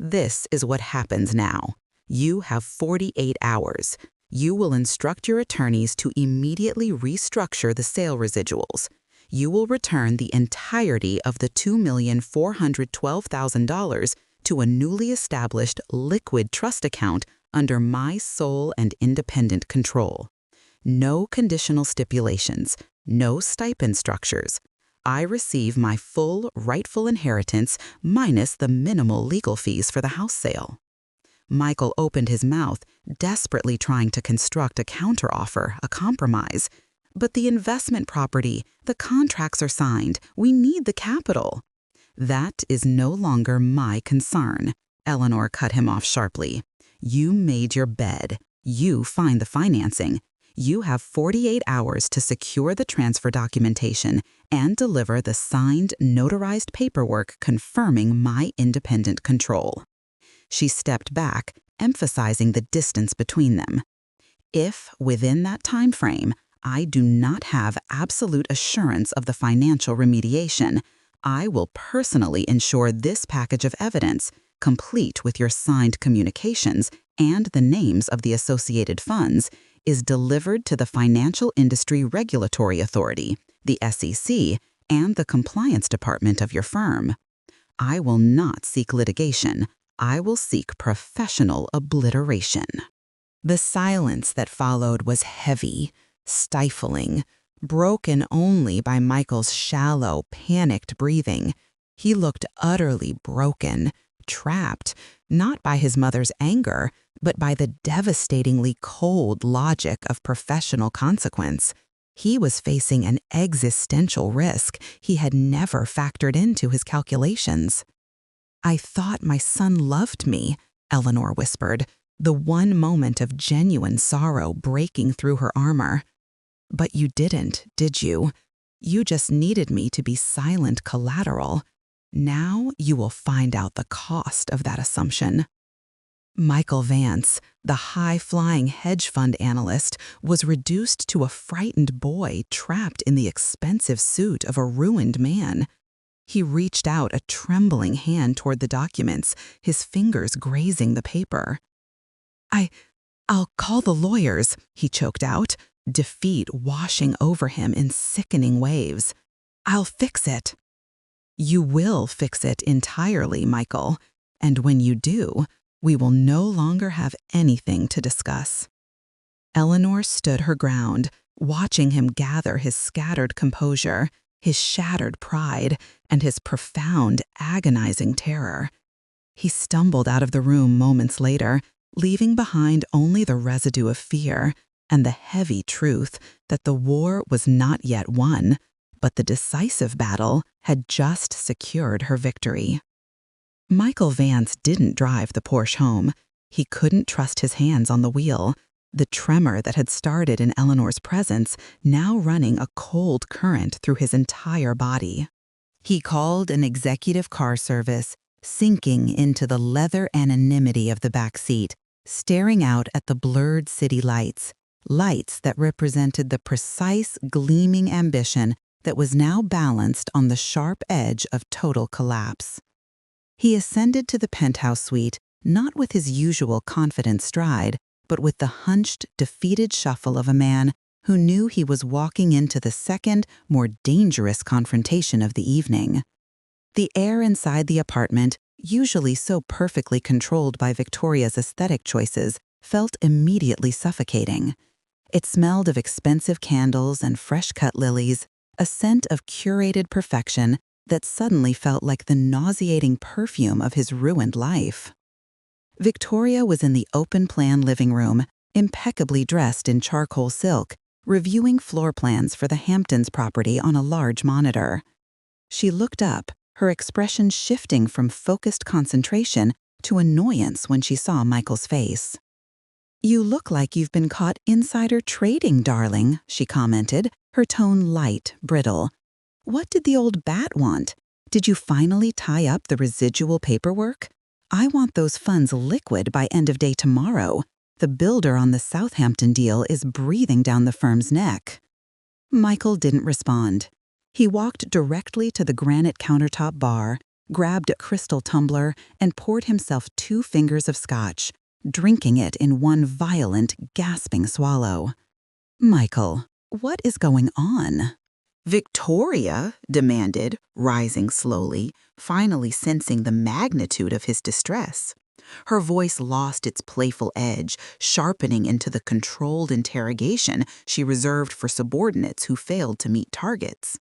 This is what happens now. You have 48 hours. You will instruct your attorneys to immediately restructure the sale residuals. You will return the entirety of the $2,412,000 to a newly established liquid trust account under my sole and independent control. No conditional stipulations, no stipend structures. I receive my full rightful inheritance minus the minimal legal fees for the house sale. Michael opened his mouth, desperately trying to construct a counteroffer, a compromise. But the investment property, the contracts are signed. We need the capital. That is no longer my concern. Eleanor cut him off sharply. You made your bed. You find the financing. You have 48 hours to secure the transfer documentation and deliver the signed, notarized paperwork confirming my independent control. She stepped back, emphasizing the distance between them. If, within that time frame, I do not have absolute assurance of the financial remediation, I will personally ensure this package of evidence, complete with your signed communications and the names of the associated funds, is delivered to the Financial Industry Regulatory Authority, the SEC, and the compliance department of your firm. I will not seek litigation. I will seek professional obliteration. The silence that followed was heavy, stifling, broken only by Michael's shallow, panicked breathing. He looked utterly broken, trapped, not by his mother's anger, but by the devastatingly cold logic of professional consequence. He was facing an existential risk he had never factored into his calculations. I thought my son loved me, Eleanor whispered, the one moment of genuine sorrow breaking through her armor. But you didn't, did you? You just needed me to be silent collateral. Now you will find out the cost of that assumption. Michael Vance, the high-flying hedge fund analyst, was reduced to a frightened boy trapped in the expensive suit of a ruined man. He reached out a trembling hand toward the documents, his fingers grazing the paper. I'll call the lawyers, he choked out, defeat washing over him in sickening waves. I'll fix it. You will fix it entirely, Michael, and when you do, we will no longer have anything to discuss. Eleanor stood her ground, watching him gather his scattered composure, his shattered pride, and his profound, agonizing terror. He stumbled out of the room moments later, leaving behind only the residue of fear and the heavy truth that the war was not yet won, but the decisive battle had just secured her victory. Michael Vance didn't drive the Porsche home. He couldn't trust his hands on the wheel, the tremor that had started in Eleanor's presence now running a cold current through his entire body. He called an executive car service, sinking into the leather anonymity of the back seat, staring out at the blurred city lights that represented the precise, gleaming ambition that was now balanced on the sharp edge of total collapse. He ascended to the penthouse suite, not with his usual confident stride, but with the hunched, defeated shuffle of a man who knew he was walking into the second, more dangerous confrontation of the evening. The air inside the apartment, usually so perfectly controlled by Victoria's aesthetic choices, felt immediately suffocating. It smelled of expensive candles and fresh-cut lilies, a scent of curated perfection that suddenly felt like the nauseating perfume of his ruined life. Victoria was in the open-plan living room, impeccably dressed in charcoal silk, reviewing floor plans for the Hamptons property on a large monitor. She looked up, her expression shifting from focused concentration to annoyance when she saw Michael's face. "You look like you've been caught insider trading, darling," she commented, her tone light, brittle. "What did the old bat want? Did you finally tie up the residual paperwork? I want those funds liquid by end of day tomorrow. The builder on the Southampton deal is breathing down the firm's neck." Michael didn't respond. He walked directly to the granite countertop bar, grabbed a crystal tumbler, and poured himself 2 fingers of scotch, drinking it in one violent, gasping swallow. "Michael, what is going on?" "Victoria," demanded, rising slowly, finally sensing the magnitude of his distress. Her voice lost its playful edge, sharpening into the controlled interrogation she reserved for subordinates who failed to meet targets.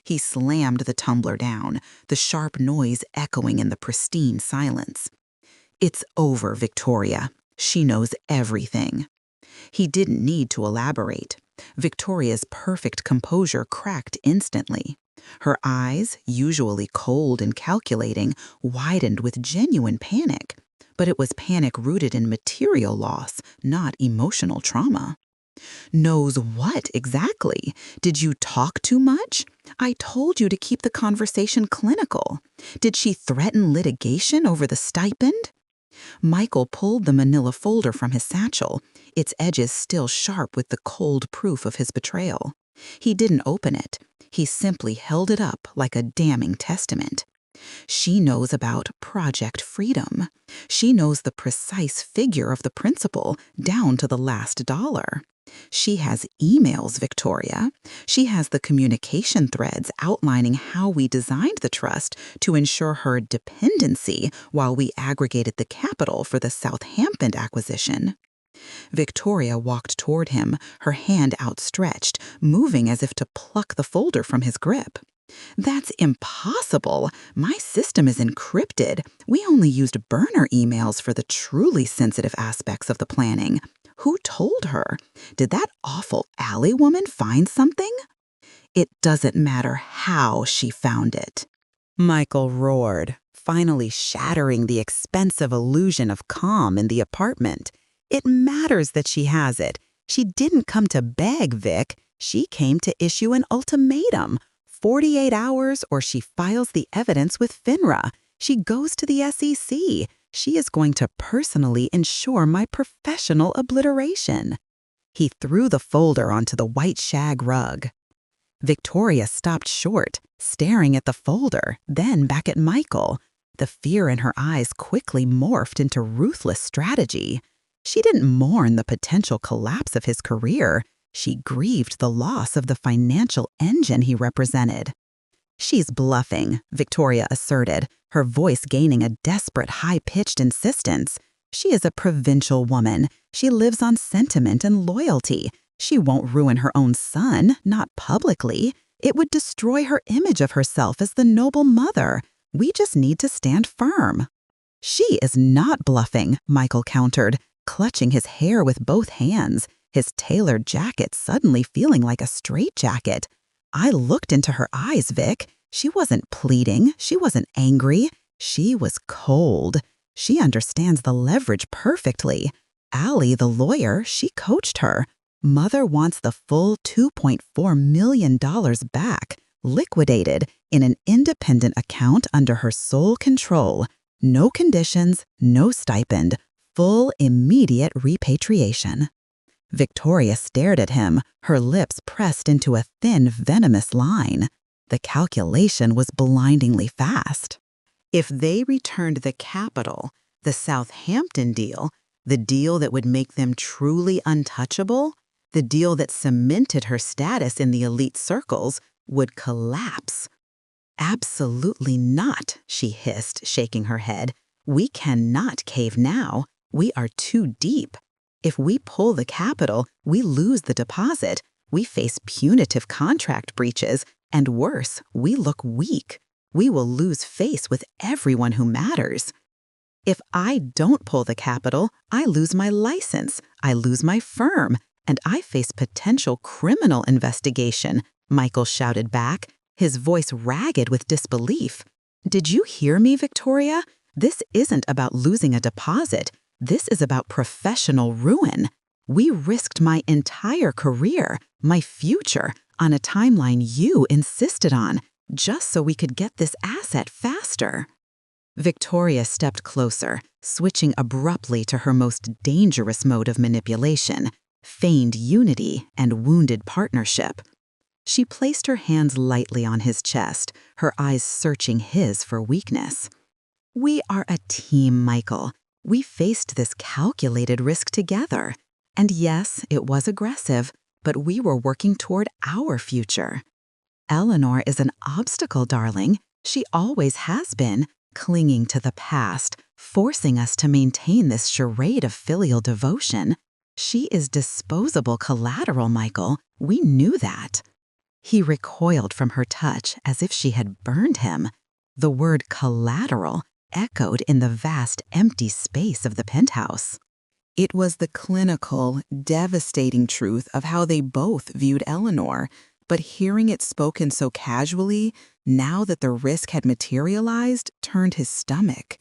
He slammed the tumbler down, the sharp noise echoing in the pristine silence. "It's over, Victoria. She knows everything." He didn't need to elaborate. Victoria's perfect composure cracked instantly. Her eyes, usually cold and calculating, widened with genuine panic. But it was panic rooted in material loss, not emotional trauma. "Knows what exactly? Did you talk too much? I told you to keep the conversation clinical. Did she threaten litigation over the stipend?" Michael pulled the manila folder from his satchel, its edges still sharp with the cold proof of his betrayal. He didn't open it. He simply held it up like a damning testament. "She knows about Project Freedom. She knows the precise figure of the principal, down to the last dollar. She has emails, Victoria. She has the communication threads outlining how we designed the trust to ensure her dependency while we aggregated the capital for the Southampton acquisition." Victoria walked toward him, her hand outstretched, moving as if to pluck the folder from his grip. "That's impossible. My system is encrypted. We only used burner emails for the truly sensitive aspects of the planning. Who told her? Did that awful alley woman find something?" "It doesn't matter how she found it," Michael roared, finally shattering the expensive illusion of calm in the apartment. "It matters that she has it. She didn't come to beg, Vic. She came to issue an ultimatum. 48 hours or she files the evidence with FINRA. She goes to the SEC. She is going to personally ensure my professional obliteration." He threw the folder onto the white shag rug. Victoria stopped short, staring at the folder, then back at Michael. The fear in her eyes quickly morphed into ruthless strategy. She didn't mourn the potential collapse of his career. She grieved the loss of the financial engine he represented. "She's bluffing," Victoria asserted, her voice gaining a desperate high-pitched insistence. "She is a provincial woman. She lives on sentiment and loyalty. She won't ruin her own son, not publicly. It would destroy her image of herself as the noble mother. We just need to stand firm." "She is not bluffing," Michael countered, clutching his hair with both hands, his tailored jacket suddenly feeling like a straitjacket. "I looked into her eyes, Vic. She wasn't pleading. She wasn't angry. She was cold. She understands the leverage perfectly. Allie, the lawyer, she coached her. Mother wants the full $2.4 million back, liquidated in an independent account under her sole control. No conditions, no stipend, full immediate repatriation." Victoria stared at him, her lips pressed into a thin, venomous line. The calculation was blindingly fast. If they returned the capital, the Southampton deal, the deal that would make them truly untouchable, the deal that cemented her status in the elite circles, would collapse. "Absolutely not," she hissed, shaking her head. "We cannot cave now. We are too deep. If we pull the capital, we lose the deposit. We face punitive contract breaches, and worse, we look weak. We will lose face with everyone who matters. If I don't pull the capital, I lose my license, I lose my firm, and I face potential criminal investigation," Michael shouted back, his voice ragged with disbelief. "Did you hear me, Victoria? This isn't about losing a deposit. This is about professional ruin. We risked my entire career, my future, on a timeline you insisted on, just so we could get this asset faster." Victoria stepped closer, switching abruptly to her most dangerous mode of manipulation, feigned unity and wounded partnership. She placed her hands lightly on his chest, her eyes searching his for weakness. "We are a team, Michael. We faced this calculated risk together. And yes, it was aggressive, but we were working toward our future. Eleanor is an obstacle, darling. She always has been, clinging to the past, forcing us to maintain this charade of filial devotion. She is disposable collateral, Michael. We knew that." He recoiled from her touch as if she had burned him. The word collateral echoed in the vast empty space of the penthouse. It was the clinical, devastating truth of how they both viewed Eleanor, but hearing it spoken so casually, now that the risk had materialized, turned his stomach.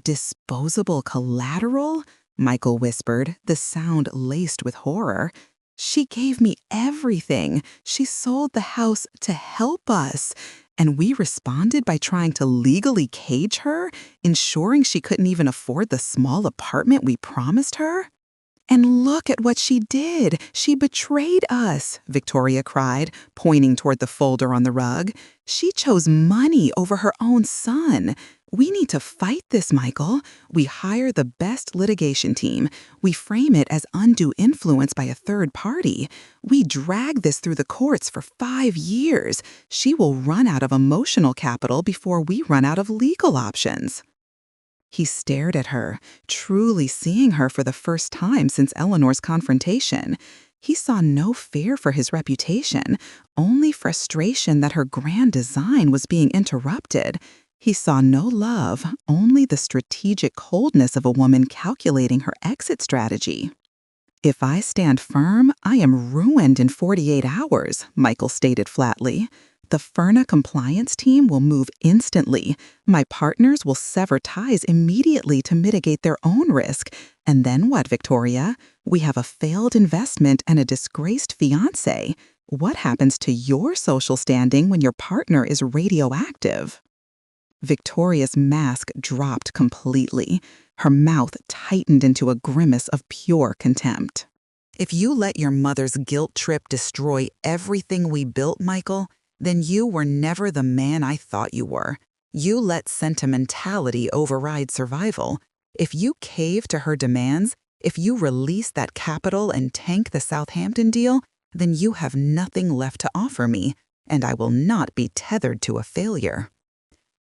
"Disposable collateral?" Michael whispered, the sound laced with horror. "She gave me everything. She sold the house to help us. And we responded by trying to legally cage her, ensuring she couldn't even afford the small apartment we promised her? And look at what she did. She betrayed us," Victoria cried, pointing toward the folder on the rug. "She chose money over her own son. We need to fight this, Michael. We hire the best litigation team. We frame it as undue influence by a third party. We drag this through the courts for 5 years. She will run out of emotional capital before we run out of legal options." He stared at her, truly seeing her for the first time since Eleanor's confrontation. He saw no fear for his reputation, only frustration that her grand design was being interrupted. He saw no love, only the strategic coldness of a woman calculating her exit strategy. "If I stand firm, I am ruined in 48 hours, Michael stated flatly. "The Ferna compliance team will move instantly. My partners will sever ties immediately to mitigate their own risk. And then what, Victoria? We have a failed investment and a disgraced fiancé. What happens to your social standing when your partner is radioactive?" Victoria's mask dropped completely. Her mouth tightened into a grimace of pure contempt. "If you let your mother's guilt trip destroy everything we built, Michael, then you were never the man I thought you were. You let sentimentality override survival. If you cave to her demands, if you release that capital and tank the Southampton deal, then you have nothing left to offer me. and I will not be tethered to a failure.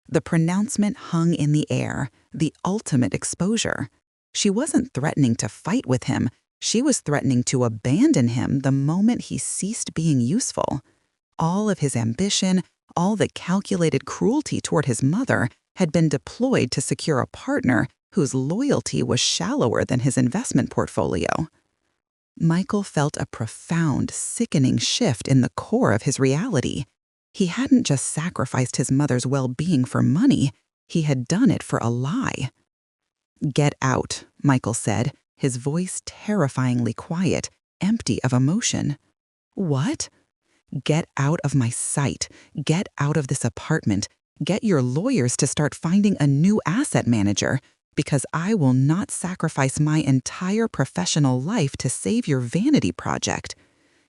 The pronouncement hung in the air, the ultimate exposure. She wasn't threatening to fight with him. She was threatening to abandon him the moment he ceased being useful. All of his ambition, all the calculated cruelty toward his mother had been deployed to secure a partner whose loyalty was shallower than his investment portfolio. Michael felt a profound, sickening shift in the core of his reality. He hadn't just sacrificed his mother's well-being for money, he had done it for a lie. "Get out," Michael said, his voice terrifyingly quiet, empty of emotion. "What?" "Get out of my sight. Get out of this apartment. Get your lawyers to start finding a new asset manager, because I will not sacrifice my entire professional life to save your vanity project."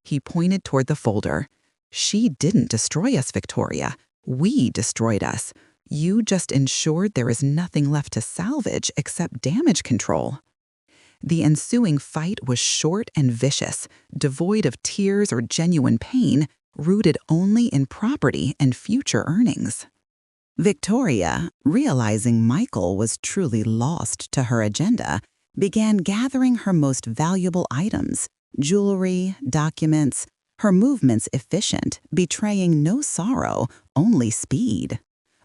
He pointed toward the folder. "She didn't destroy us, Victoria. We destroyed us. You just ensured there is nothing left to salvage except damage control." The ensuing fight was short and vicious, devoid of tears or genuine pain, rooted only in property and future earnings. Victoria, realizing Michael was truly lost to her agenda, began gathering her most valuable items, jewelry, documents, her movements efficient, betraying no sorrow, only speed.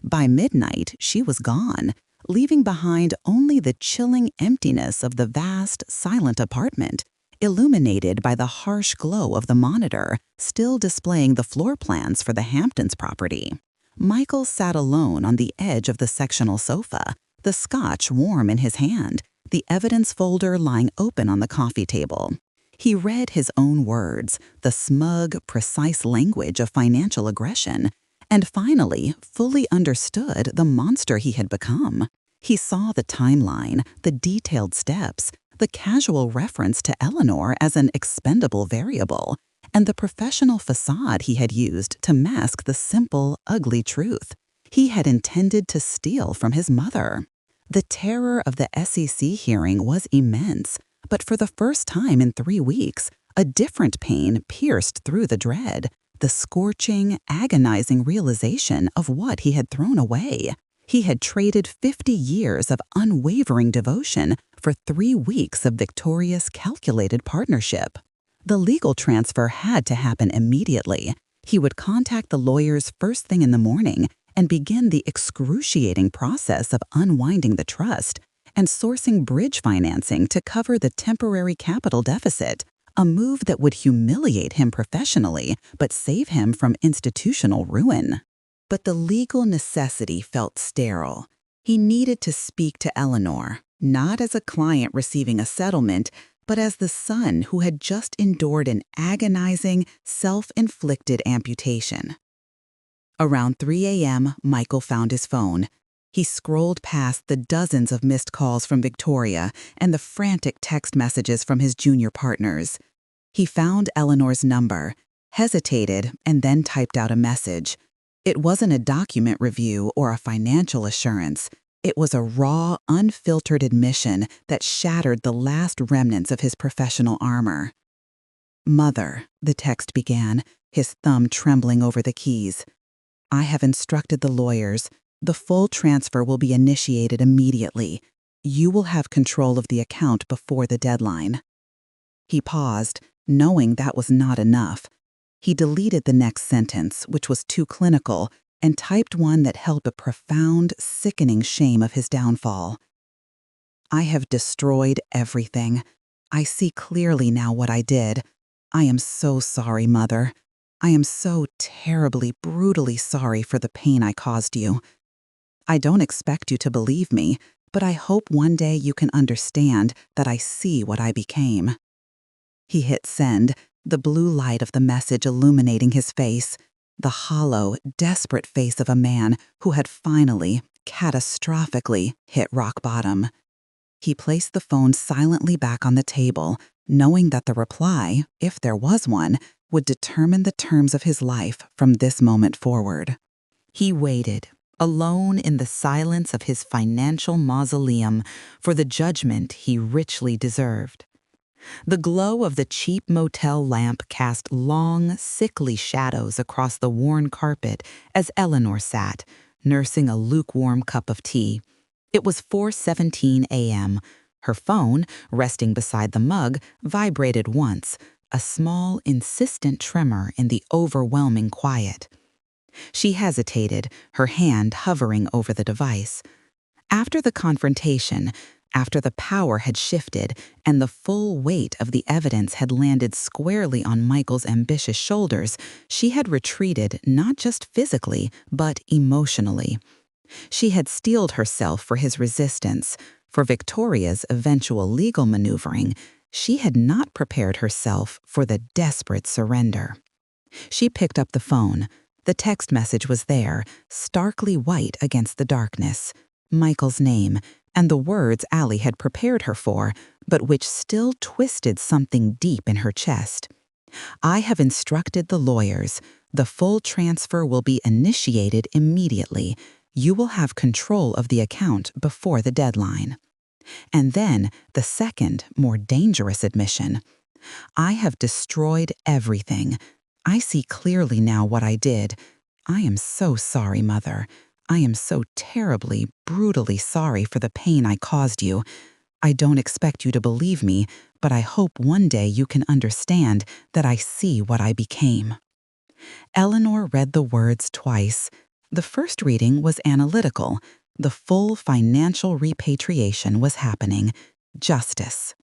By midnight, she was gone, leaving behind only the chilling emptiness of the vast, silent apartment, illuminated by the harsh glow of the monitor, still displaying the floor plans for the Hamptons property. Michael sat alone on the edge of the sectional sofa, the scotch warm in his hand, the evidence folder lying open on the coffee table. He read his own words, the smug, precise language of financial aggression, and finally fully understood the monster he had become. He saw the timeline, the detailed steps, the casual reference to Eleanor as an expendable variable, and the professional facade he had used to mask the simple, ugly truth. He had intended to steal from his mother. The terror of the SEC hearing was immense, but for the first time in 3 weeks, a different pain pierced through the dread, the scorching, agonizing realization of what he had thrown away. He had traded 50 years of unwavering devotion for 3 weeks of victorious, calculated partnership. The legal transfer had to happen immediately. He would contact the lawyers first thing in the morning and begin the excruciating process of unwinding the trust and sourcing bridge financing to cover the temporary capital deficit, a move that would humiliate him professionally but save him from institutional ruin. But the legal necessity felt sterile. He needed to speak to Eleanor, not as a client receiving a settlement, but as the son who had just endured an agonizing, self-inflicted amputation. Around 3 a.m., Michael found his phone. He scrolled past the dozens of missed calls from Victoria and the frantic text messages from his junior partners. He found Eleanor's number, hesitated, and then typed out a message. It wasn't a document review or a financial assurance. It was a raw, unfiltered admission that shattered the last remnants of his professional armor. "Mother," the text began, his thumb trembling over the keys. "I have instructed the lawyers. The full transfer will be initiated immediately. You will have control of the account before the deadline." He paused, knowing that was not enough. He deleted the next sentence, which was too clinical, and typed one that held a profound, sickening shame of his downfall. "I have destroyed everything. I see clearly now what I did. I am so sorry, Mother. I am so terribly, brutally sorry for the pain I caused you. I don't expect you to believe me, but I hope one day you can understand that I see what I became." He hit send, the blue light of the message illuminating his face, the hollow, desperate face of a man who had finally, catastrophically, hit rock bottom. He placed the phone silently back on the table, knowing that the reply, if there was one, would determine the terms of his life from this moment forward. He waited, alone in the silence of his financial mausoleum, for the judgment he richly deserved. The glow of the cheap motel lamp cast long, sickly shadows across the worn carpet as Eleanor sat, nursing a lukewarm cup of tea. It was 4:17 a.m. Her phone, resting beside the mug, vibrated once, a small, insistent tremor in the overwhelming quiet. She hesitated, her hand hovering over the device. After the confrontation, after the power had shifted and the full weight of the evidence had landed squarely on Michael's ambitious shoulders, she had retreated not just physically, but emotionally. She had steeled herself for his resistance, for Victoria's eventual legal maneuvering. She had not prepared herself for the desperate surrender. She picked up the phone. The text message was there, starkly white against the darkness. Michael's name, and the words Allie had prepared her for, but which still twisted something deep in her chest. "I have instructed the lawyers. The full transfer will be initiated immediately. You will have control of the account before the deadline." And then the second, more dangerous admission. "I have destroyed everything. I see clearly now what I did. I am so sorry, Mother. I am so terribly, brutally sorry for the pain I caused you. I don't expect you to believe me, but I hope one day you can understand that I see what I became." Eleanor read the words twice. The first reading was analytical. The full financial repatriation was happening. Justice.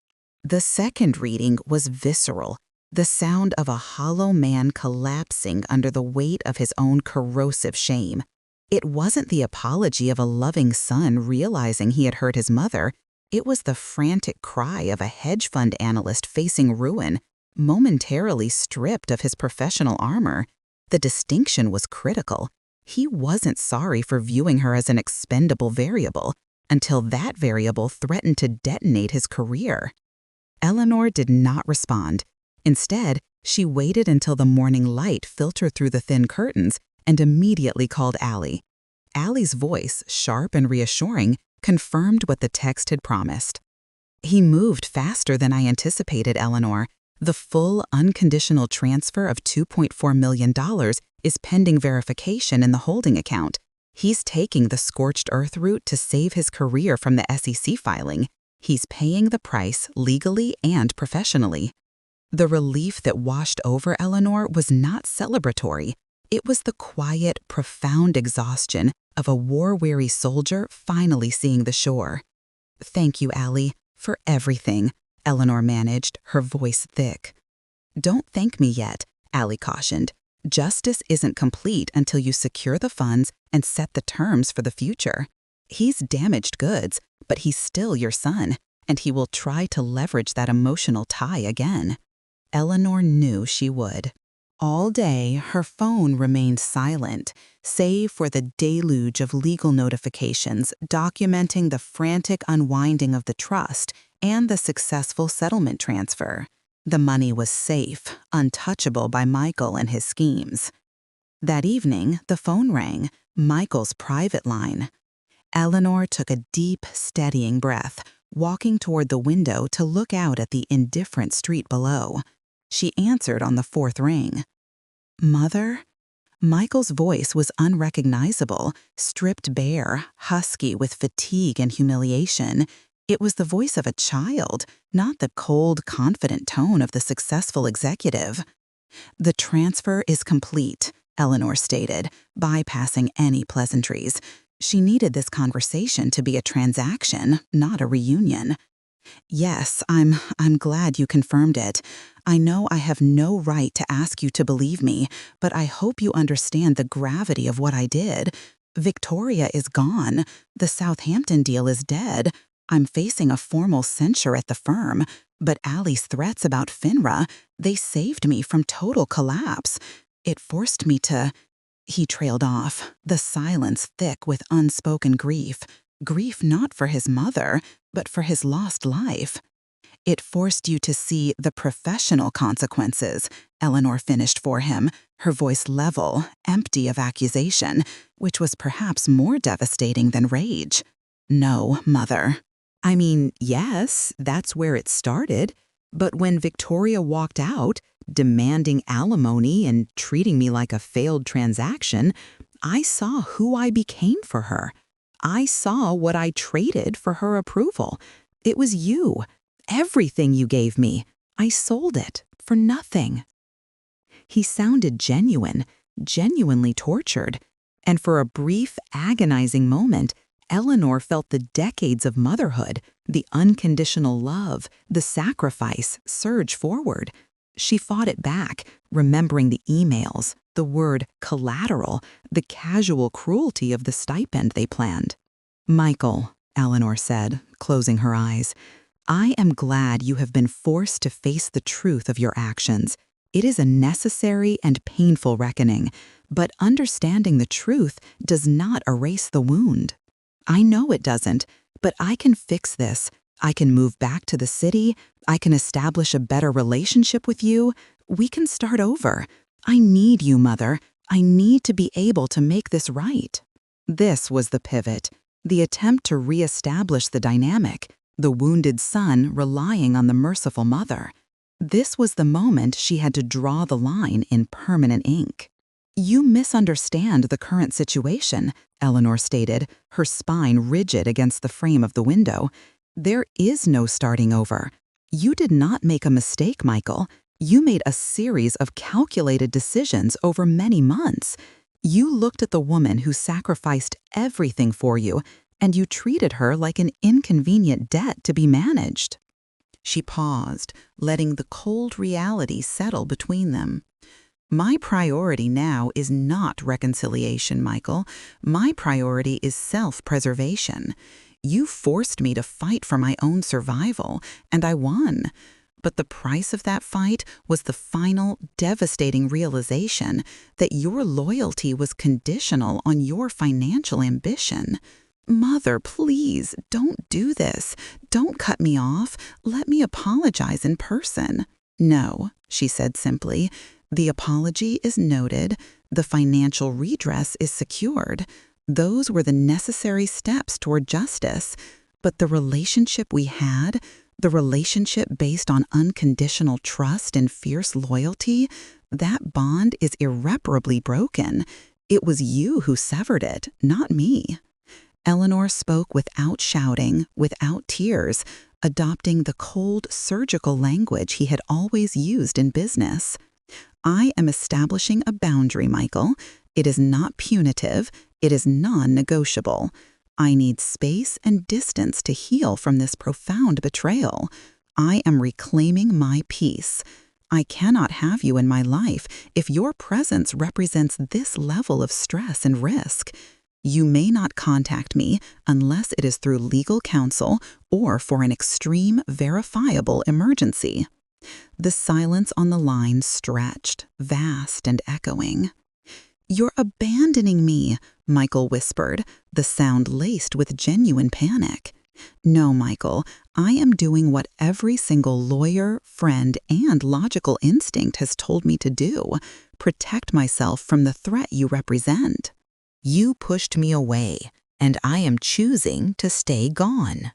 The second reading was visceral. The sound of a hollow man collapsing under the weight of his own corrosive shame. It wasn't the apology of a loving son realizing he had hurt his mother. It was the frantic cry of a hedge fund analyst facing ruin, momentarily stripped of his professional armor. The distinction was critical. He wasn't sorry for viewing her as an expendable variable, until that variable threatened to detonate his career. Eleanor did not respond. Instead, she waited until the morning light filtered through the thin curtains and immediately called Allie. Allie's voice, sharp and reassuring, confirmed what the text had promised. "He moved faster than I anticipated, Eleanor. The full, unconditional transfer of $2.4 million is pending verification in the holding account. He's taking the scorched earth route to save his career from the SEC filing. He's paying the price legally and professionally." The relief that washed over Eleanor was not celebratory. It was the quiet, profound exhaustion of a war-weary soldier finally seeing the shore. "Thank you, Allie, for everything," Eleanor managed, her voice thick. "Don't thank me yet," Allie cautioned. "Justice isn't complete until you secure the funds and set the terms for the future. He's damaged goods, but he's still your son, and he will try to leverage that emotional tie again." Eleanor knew she would. All day, her phone remained silent, save for the deluge of legal notifications documenting the frantic unwinding of the trust and the successful settlement transfer. The money was safe, untouchable by Michael and his schemes. That evening, the phone rang, Michael's private line. Eleanor took a deep, steadying breath, walking toward the window to look out at the indifferent street below. She answered on the fourth ring. "Mother?" Michael's voice was unrecognizable, stripped bare, husky with fatigue and humiliation. It was the voice of a child, not the cold, confident tone of the successful executive. "The transfer is complete," Eleanor stated, bypassing any pleasantries. She needed this conversation to be a transaction, not a reunion. "Yes, I'm glad you confirmed it. I know I have no right to ask you to believe me, but I hope you understand the gravity of what I did. Victoria is gone. The Southampton deal is dead. I'm facing a formal censure at the firm, but Allie's threats about FINRA, they saved me from total collapse. It forced me to—" He trailed off, the silence thick with unspoken grief. Grief not for his mother, but for his lost life. "It forced you to see the professional consequences," Eleanor finished for him, her voice level, empty of accusation, which was perhaps more devastating than rage. "No, Mother. I mean, yes, that's where it started. But when Victoria walked out, demanding alimony and treating me like a failed transaction, I saw who I became for her. I saw what I traded for her approval. It was you. Everything you gave me. I sold it for nothing. He sounded genuine, genuinely tortured. And for a brief, agonizing moment, Eleanor felt the decades of motherhood, the unconditional love, the sacrifice surge forward. She fought it back, remembering the emails, the word collateral, the casual cruelty of the stipend they planned. "Michael," Eleanor said, closing her eyes, "I am glad you have been forced to face the truth of your actions. It is a necessary and painful reckoning, but understanding the truth does not erase the wound. I know it doesn't, but I can fix this. I can move back to the city. I can establish a better relationship with you. We can start over. I need you, Mother. I need to be able to make this right." This was the pivot, the attempt to reestablish the dynamic, the wounded son relying on the merciful mother. This was the moment she had to draw the line in permanent ink. "You misunderstand the current situation," Eleanor stated, her spine rigid against the frame of the window. "There is no starting over. You did not make a mistake, Michael. You made a series of calculated decisions over many months. You looked at the woman who sacrificed everything for you, and you treated her like an inconvenient debt to be managed." She paused, letting the cold reality settle between them. "My priority now is not reconciliation, Michael. My priority is self-preservation. You forced me to fight for my own survival, and I won. But the price of that fight was the final, devastating realization that your loyalty was conditional on your financial ambition. Mother, please, don't do this. Don't cut me off. Let me apologize in person." "No," she said simply. "The apology is noted. The financial redress is secured. Those were the necessary steps toward justice. But the relationship we had, the relationship based on unconditional trust and fierce loyalty, that bond is irreparably broken. It was you who severed it, not me." Eleanor spoke without shouting, without tears, adopting the cold, surgical language he had always used in business. "I am establishing a boundary, Michael. It is not punitive. It is non-negotiable. I need space and distance to heal from this profound betrayal. I am reclaiming my peace. I cannot have you in my life if your presence represents this level of stress and risk. You may not contact me unless it is through legal counsel or for an extreme, verifiable emergency." The silence on the line stretched, vast and echoing. "You're abandoning me," Michael whispered, the sound laced with genuine panic. "No, Michael, I am doing what every single lawyer, friend, and logical instinct has told me to do: protect myself from the threat you represent. You pushed me away, and I am choosing to stay gone."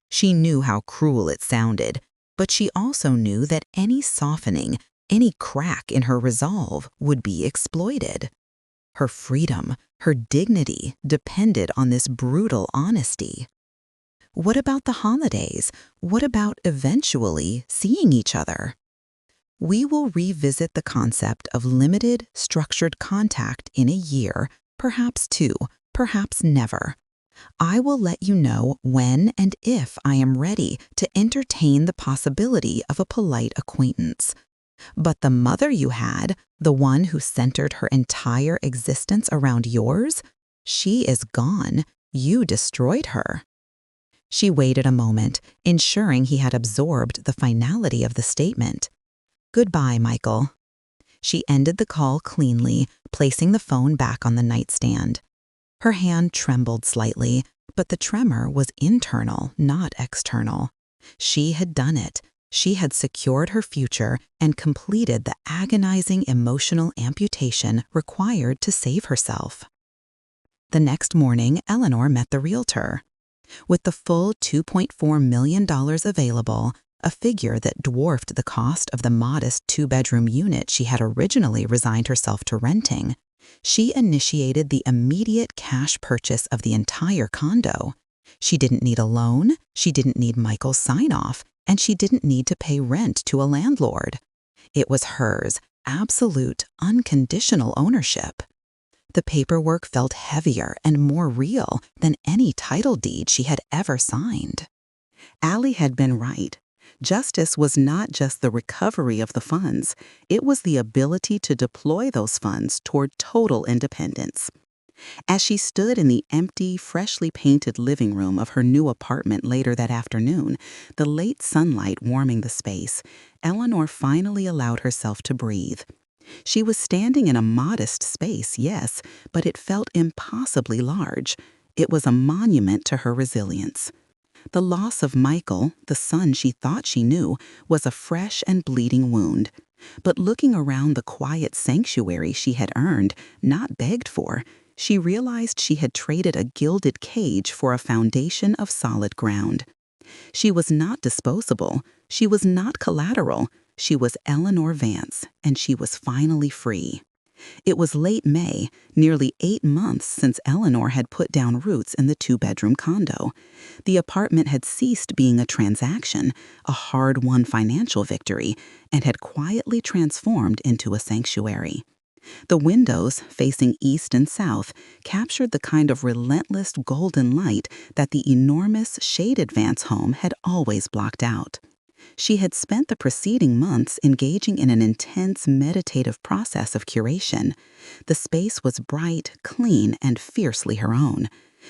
She knew how cruel it sounded, but she also knew that any softening, any crack in her resolve would be exploited. Her freedom, her dignity depended on this brutal honesty. What about the holidays? What about eventually seeing each other? We will revisit the concept of limited, structured contact in a year, perhaps two, perhaps never. I will let you know when and if I am ready to entertain the possibility of a polite acquaintance. But the mother you had, the one who centered her entire existence around yours, she is gone. You destroyed her. She waited a moment, ensuring he had absorbed the finality of the statement. "Goodbye, Michael." She ended the call cleanly, placing the phone back on the nightstand. Her hand trembled slightly, but the tremor was internal, not external. She had done it. She had secured her future and completed the agonizing emotional amputation required to save herself. The next morning, Eleanor met the realtor. With the full $2.4 million available, a figure that dwarfed the cost of the modest two-bedroom unit she had originally resigned herself to renting. She initiated the immediate cash purchase of the entire condo. She didn't need a loan, she didn't need Michael's sign-off, and she didn't need to pay rent to a landlord. It was hers, absolute, unconditional ownership. The paperwork felt heavier and more real than any title deed she had ever signed. Allie had been right. Justice was not just the recovery of the funds, it was the ability to deploy those funds toward total independence. As she stood in the empty, freshly painted living room of her new apartment later that afternoon, the late sunlight warming the space, Eleanor finally allowed herself to breathe. She was standing in a modest space, yes, but it felt impossibly large. It was a monument to her resilience. The loss of Michael, the son she thought she knew, was a fresh and bleeding wound. But looking around the quiet sanctuary she had earned, not begged for, she realized she had traded a gilded cage for a foundation of solid ground. She was not disposable. She was not collateral. She was Eleanor Vance, and she was finally free. It was late May, nearly 8 months since Eleanor had put down roots in the two-bedroom condo. The apartment had ceased being a transaction, a hard-won financial victory, and had quietly transformed into a sanctuary. The windows, facing east and south, captured the kind of relentless golden light that the enormous, shaded Vance home had always blocked out. She had spent the preceding months engaging in an intense meditative process of curation. The space was bright, clean, and fiercely her own.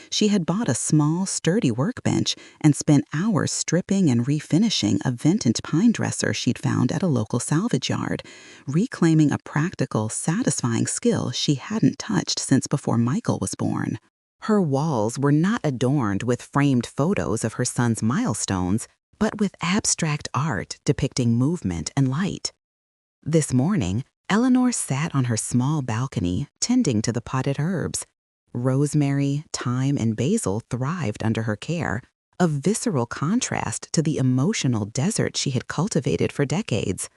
She had bought a small, sturdy workbench and spent hours stripping and refinishing a vintage pine dresser she'd found at a local salvage yard, reclaiming a practical, satisfying skill she hadn't touched since before Michael was born. Her walls were not adorned with framed photos of her son's milestones, but with abstract art depicting movement and light. This morning, Eleanor sat on her small balcony, tending to the potted herbs. Rosemary, thyme, and basil thrived under her care, a visceral contrast to the emotional desert she had cultivated for decades.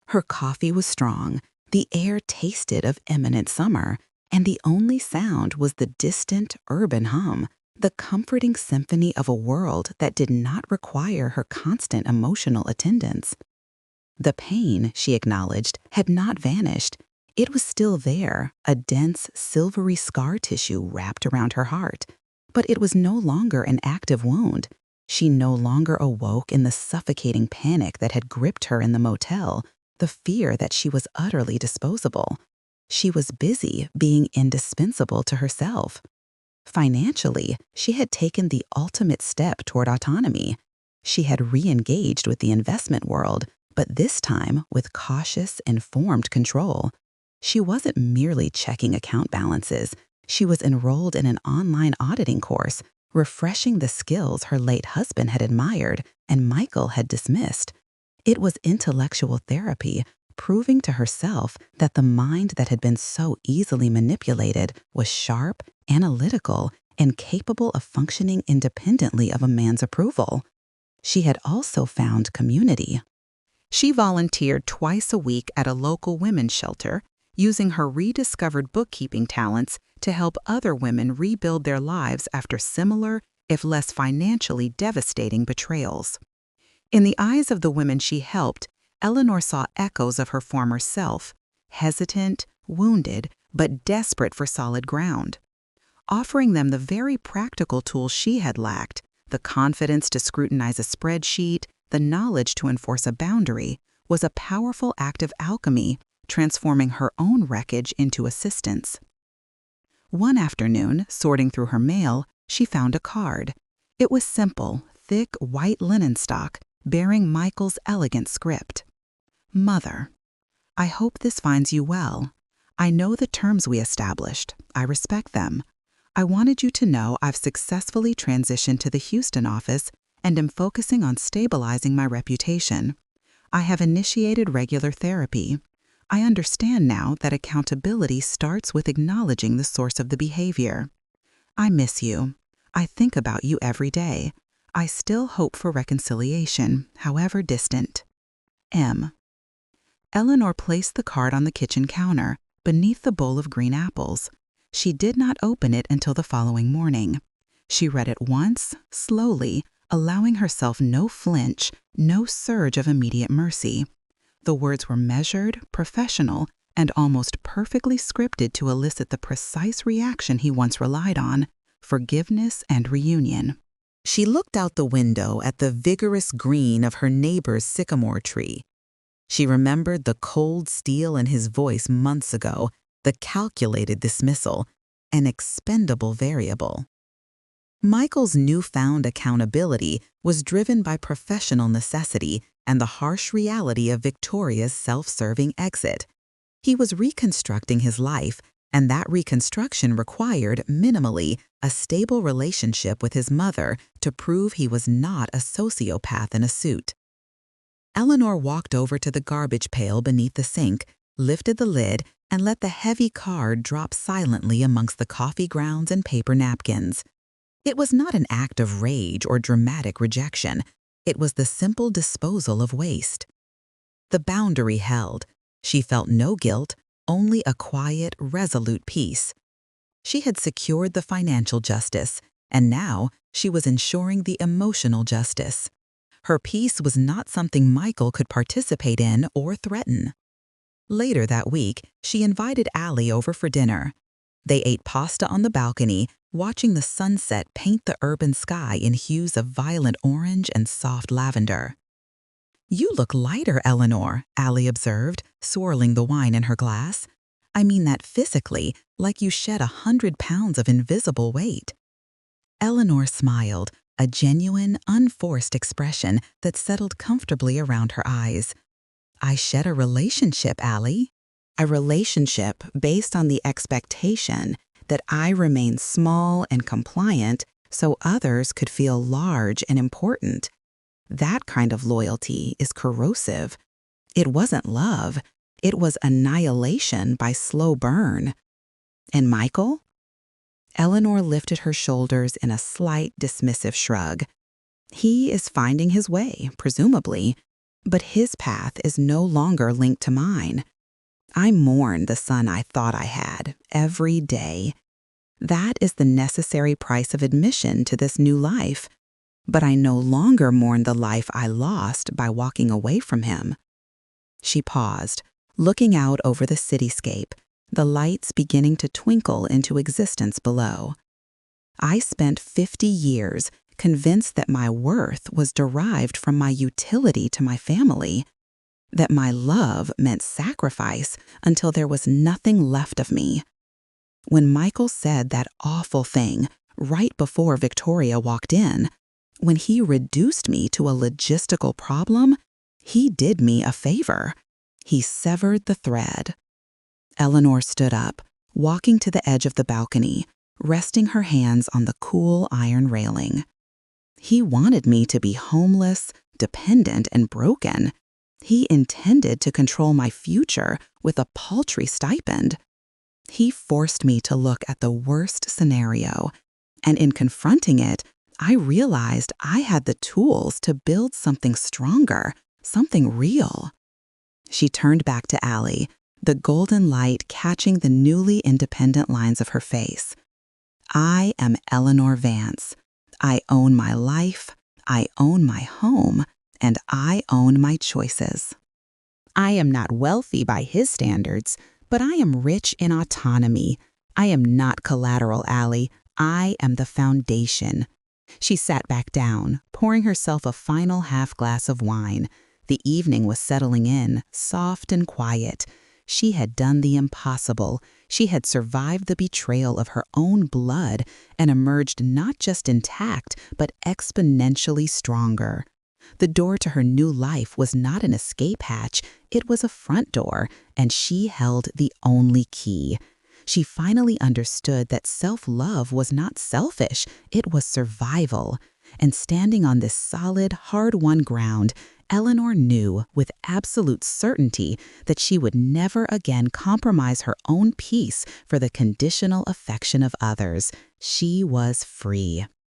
Her coffee was strong, the air tasted of imminent summer, and the only sound was the distant urban hum, the comforting symphony of a world that did not require her constant emotional attendance. The pain, she acknowledged, had not vanished. It was still there, a dense, silvery scar tissue wrapped around her heart. But it was no longer an active wound. She no longer awoke in the suffocating panic that had gripped her in the motel, the fear that she was utterly disposable. She was busy being indispensable to herself. Financially, she had taken the ultimate step toward autonomy. She had re-engaged with the investment world, but this time with cautious, informed control. She wasn't merely checking account balances. She was enrolled in an online auditing course, refreshing the skills her late husband had admired and Michael had dismissed. It was intellectual therapy, proving to herself that the mind that had been so easily manipulated was sharp, analytical, and capable of functioning independently of a man's approval. She had also found community. She volunteered twice a week at a local women's shelter, using her rediscovered bookkeeping talents to help other women rebuild their lives after similar, if less financially devastating betrayals. In the eyes of the women she helped, Eleanor saw echoes of her former self, hesitant, wounded, but desperate for solid ground. Offering them the very practical tools she had lacked, the confidence to scrutinize a spreadsheet, the knowledge to enforce a boundary, was a powerful act of alchemy, transforming her own wreckage into assistance. One afternoon, sorting through her mail, she found a card. It was simple, thick white linen stock, bearing Michael's elegant script. Mother, I hope this finds you well. I know the terms we established. I respect them. I wanted you to know I've successfully transitioned to the Houston office and am focusing on stabilizing my reputation. I have initiated regular therapy. I understand now that accountability starts with acknowledging the source of the behavior. I miss you. I think about you every day. I still hope for reconciliation, however distant. M. Eleanor placed the card on the kitchen counter, beneath the bowl of green apples. She did not open it until the following morning. She read it once, slowly, allowing herself no flinch, no surge of immediate mercy. The words were measured, professional, and almost perfectly scripted to elicit the precise reaction he once relied on: forgiveness and reunion. She looked out the window at the vigorous green of her neighbor's sycamore tree. She remembered the cold steel in his voice months ago, the calculated dismissal, an expendable variable. Michael's newfound accountability was driven by professional necessity and the harsh reality of Victoria's self-serving exit. He was reconstructing his life, and that reconstruction required, minimally, a stable relationship with his mother to prove he was not a sociopath in a suit. Eleanor walked over to the garbage pail beneath the sink, lifted the lid, and let the heavy card drop silently amongst the coffee grounds and paper napkins. It was not an act of rage or dramatic rejection. It was the simple disposal of waste. The boundary held. She felt no guilt, only a quiet, resolute peace. She had secured the financial justice, and now she was ensuring the emotional justice. Her peace was not something Michael could participate in or threaten. Later that week, she invited Allie over for dinner. They ate pasta on the balcony, watching the sunset paint the urban sky in hues of violent orange and soft lavender. "You look lighter, Eleanor," Allie observed, swirling the wine in her glass. "I mean that physically, like you shed 100 pounds of invisible weight." Eleanor smiled, a genuine, unforced expression that settled comfortably around her eyes. "I shed a relationship, Allie. A relationship based on the expectation that I remain small and compliant so others could feel large and important. That kind of loyalty is corrosive. It wasn't love. It was annihilation by slow burn." "And Michael?" Eleanor lifted her shoulders in a slight, dismissive shrug. "He is finding his way, presumably, but his path is no longer linked to mine. I mourn the son I thought I had, every day. That is the necessary price of admission to this new life. But I no longer mourn the life I lost by walking away from him." She paused, looking out over the cityscape, the lights beginning to twinkle into existence below. "I spent 50 years convinced that my worth was derived from my utility to my family, that my love meant sacrifice until there was nothing left of me. When Michael said that awful thing right before Victoria walked in, when he reduced me to a logistical problem, he did me a favor. He severed the thread." Eleanor stood up, walking to the edge of the balcony, resting her hands on the cool iron railing. "He wanted me to be homeless, dependent, and broken. He intended to control my future with a paltry stipend. He forced me to look at the worst scenario, and in confronting it, I realized I had the tools to build something stronger, something real." She turned back to Allie, the golden light catching the newly independent lines of her face. "I am Eleanor Vance. I own my life, I own my home, and I own my choices. I am not wealthy by his standards, but I am rich in autonomy. I am not collateral, Allie. I am the foundation." She sat back down, pouring herself a final half glass of wine. The evening was settling in, soft and quiet. She had done the impossible. She had survived the betrayal of her own blood and emerged not just intact, but exponentially stronger. The door to her new life was not an escape hatch, it was a front door, and she held the only key. She finally understood that self-love was not selfish, it was survival. And standing on this solid, hard-won ground, Eleanor knew with absolute certainty that she would never again compromise her own peace for the conditional affection of others. She was free.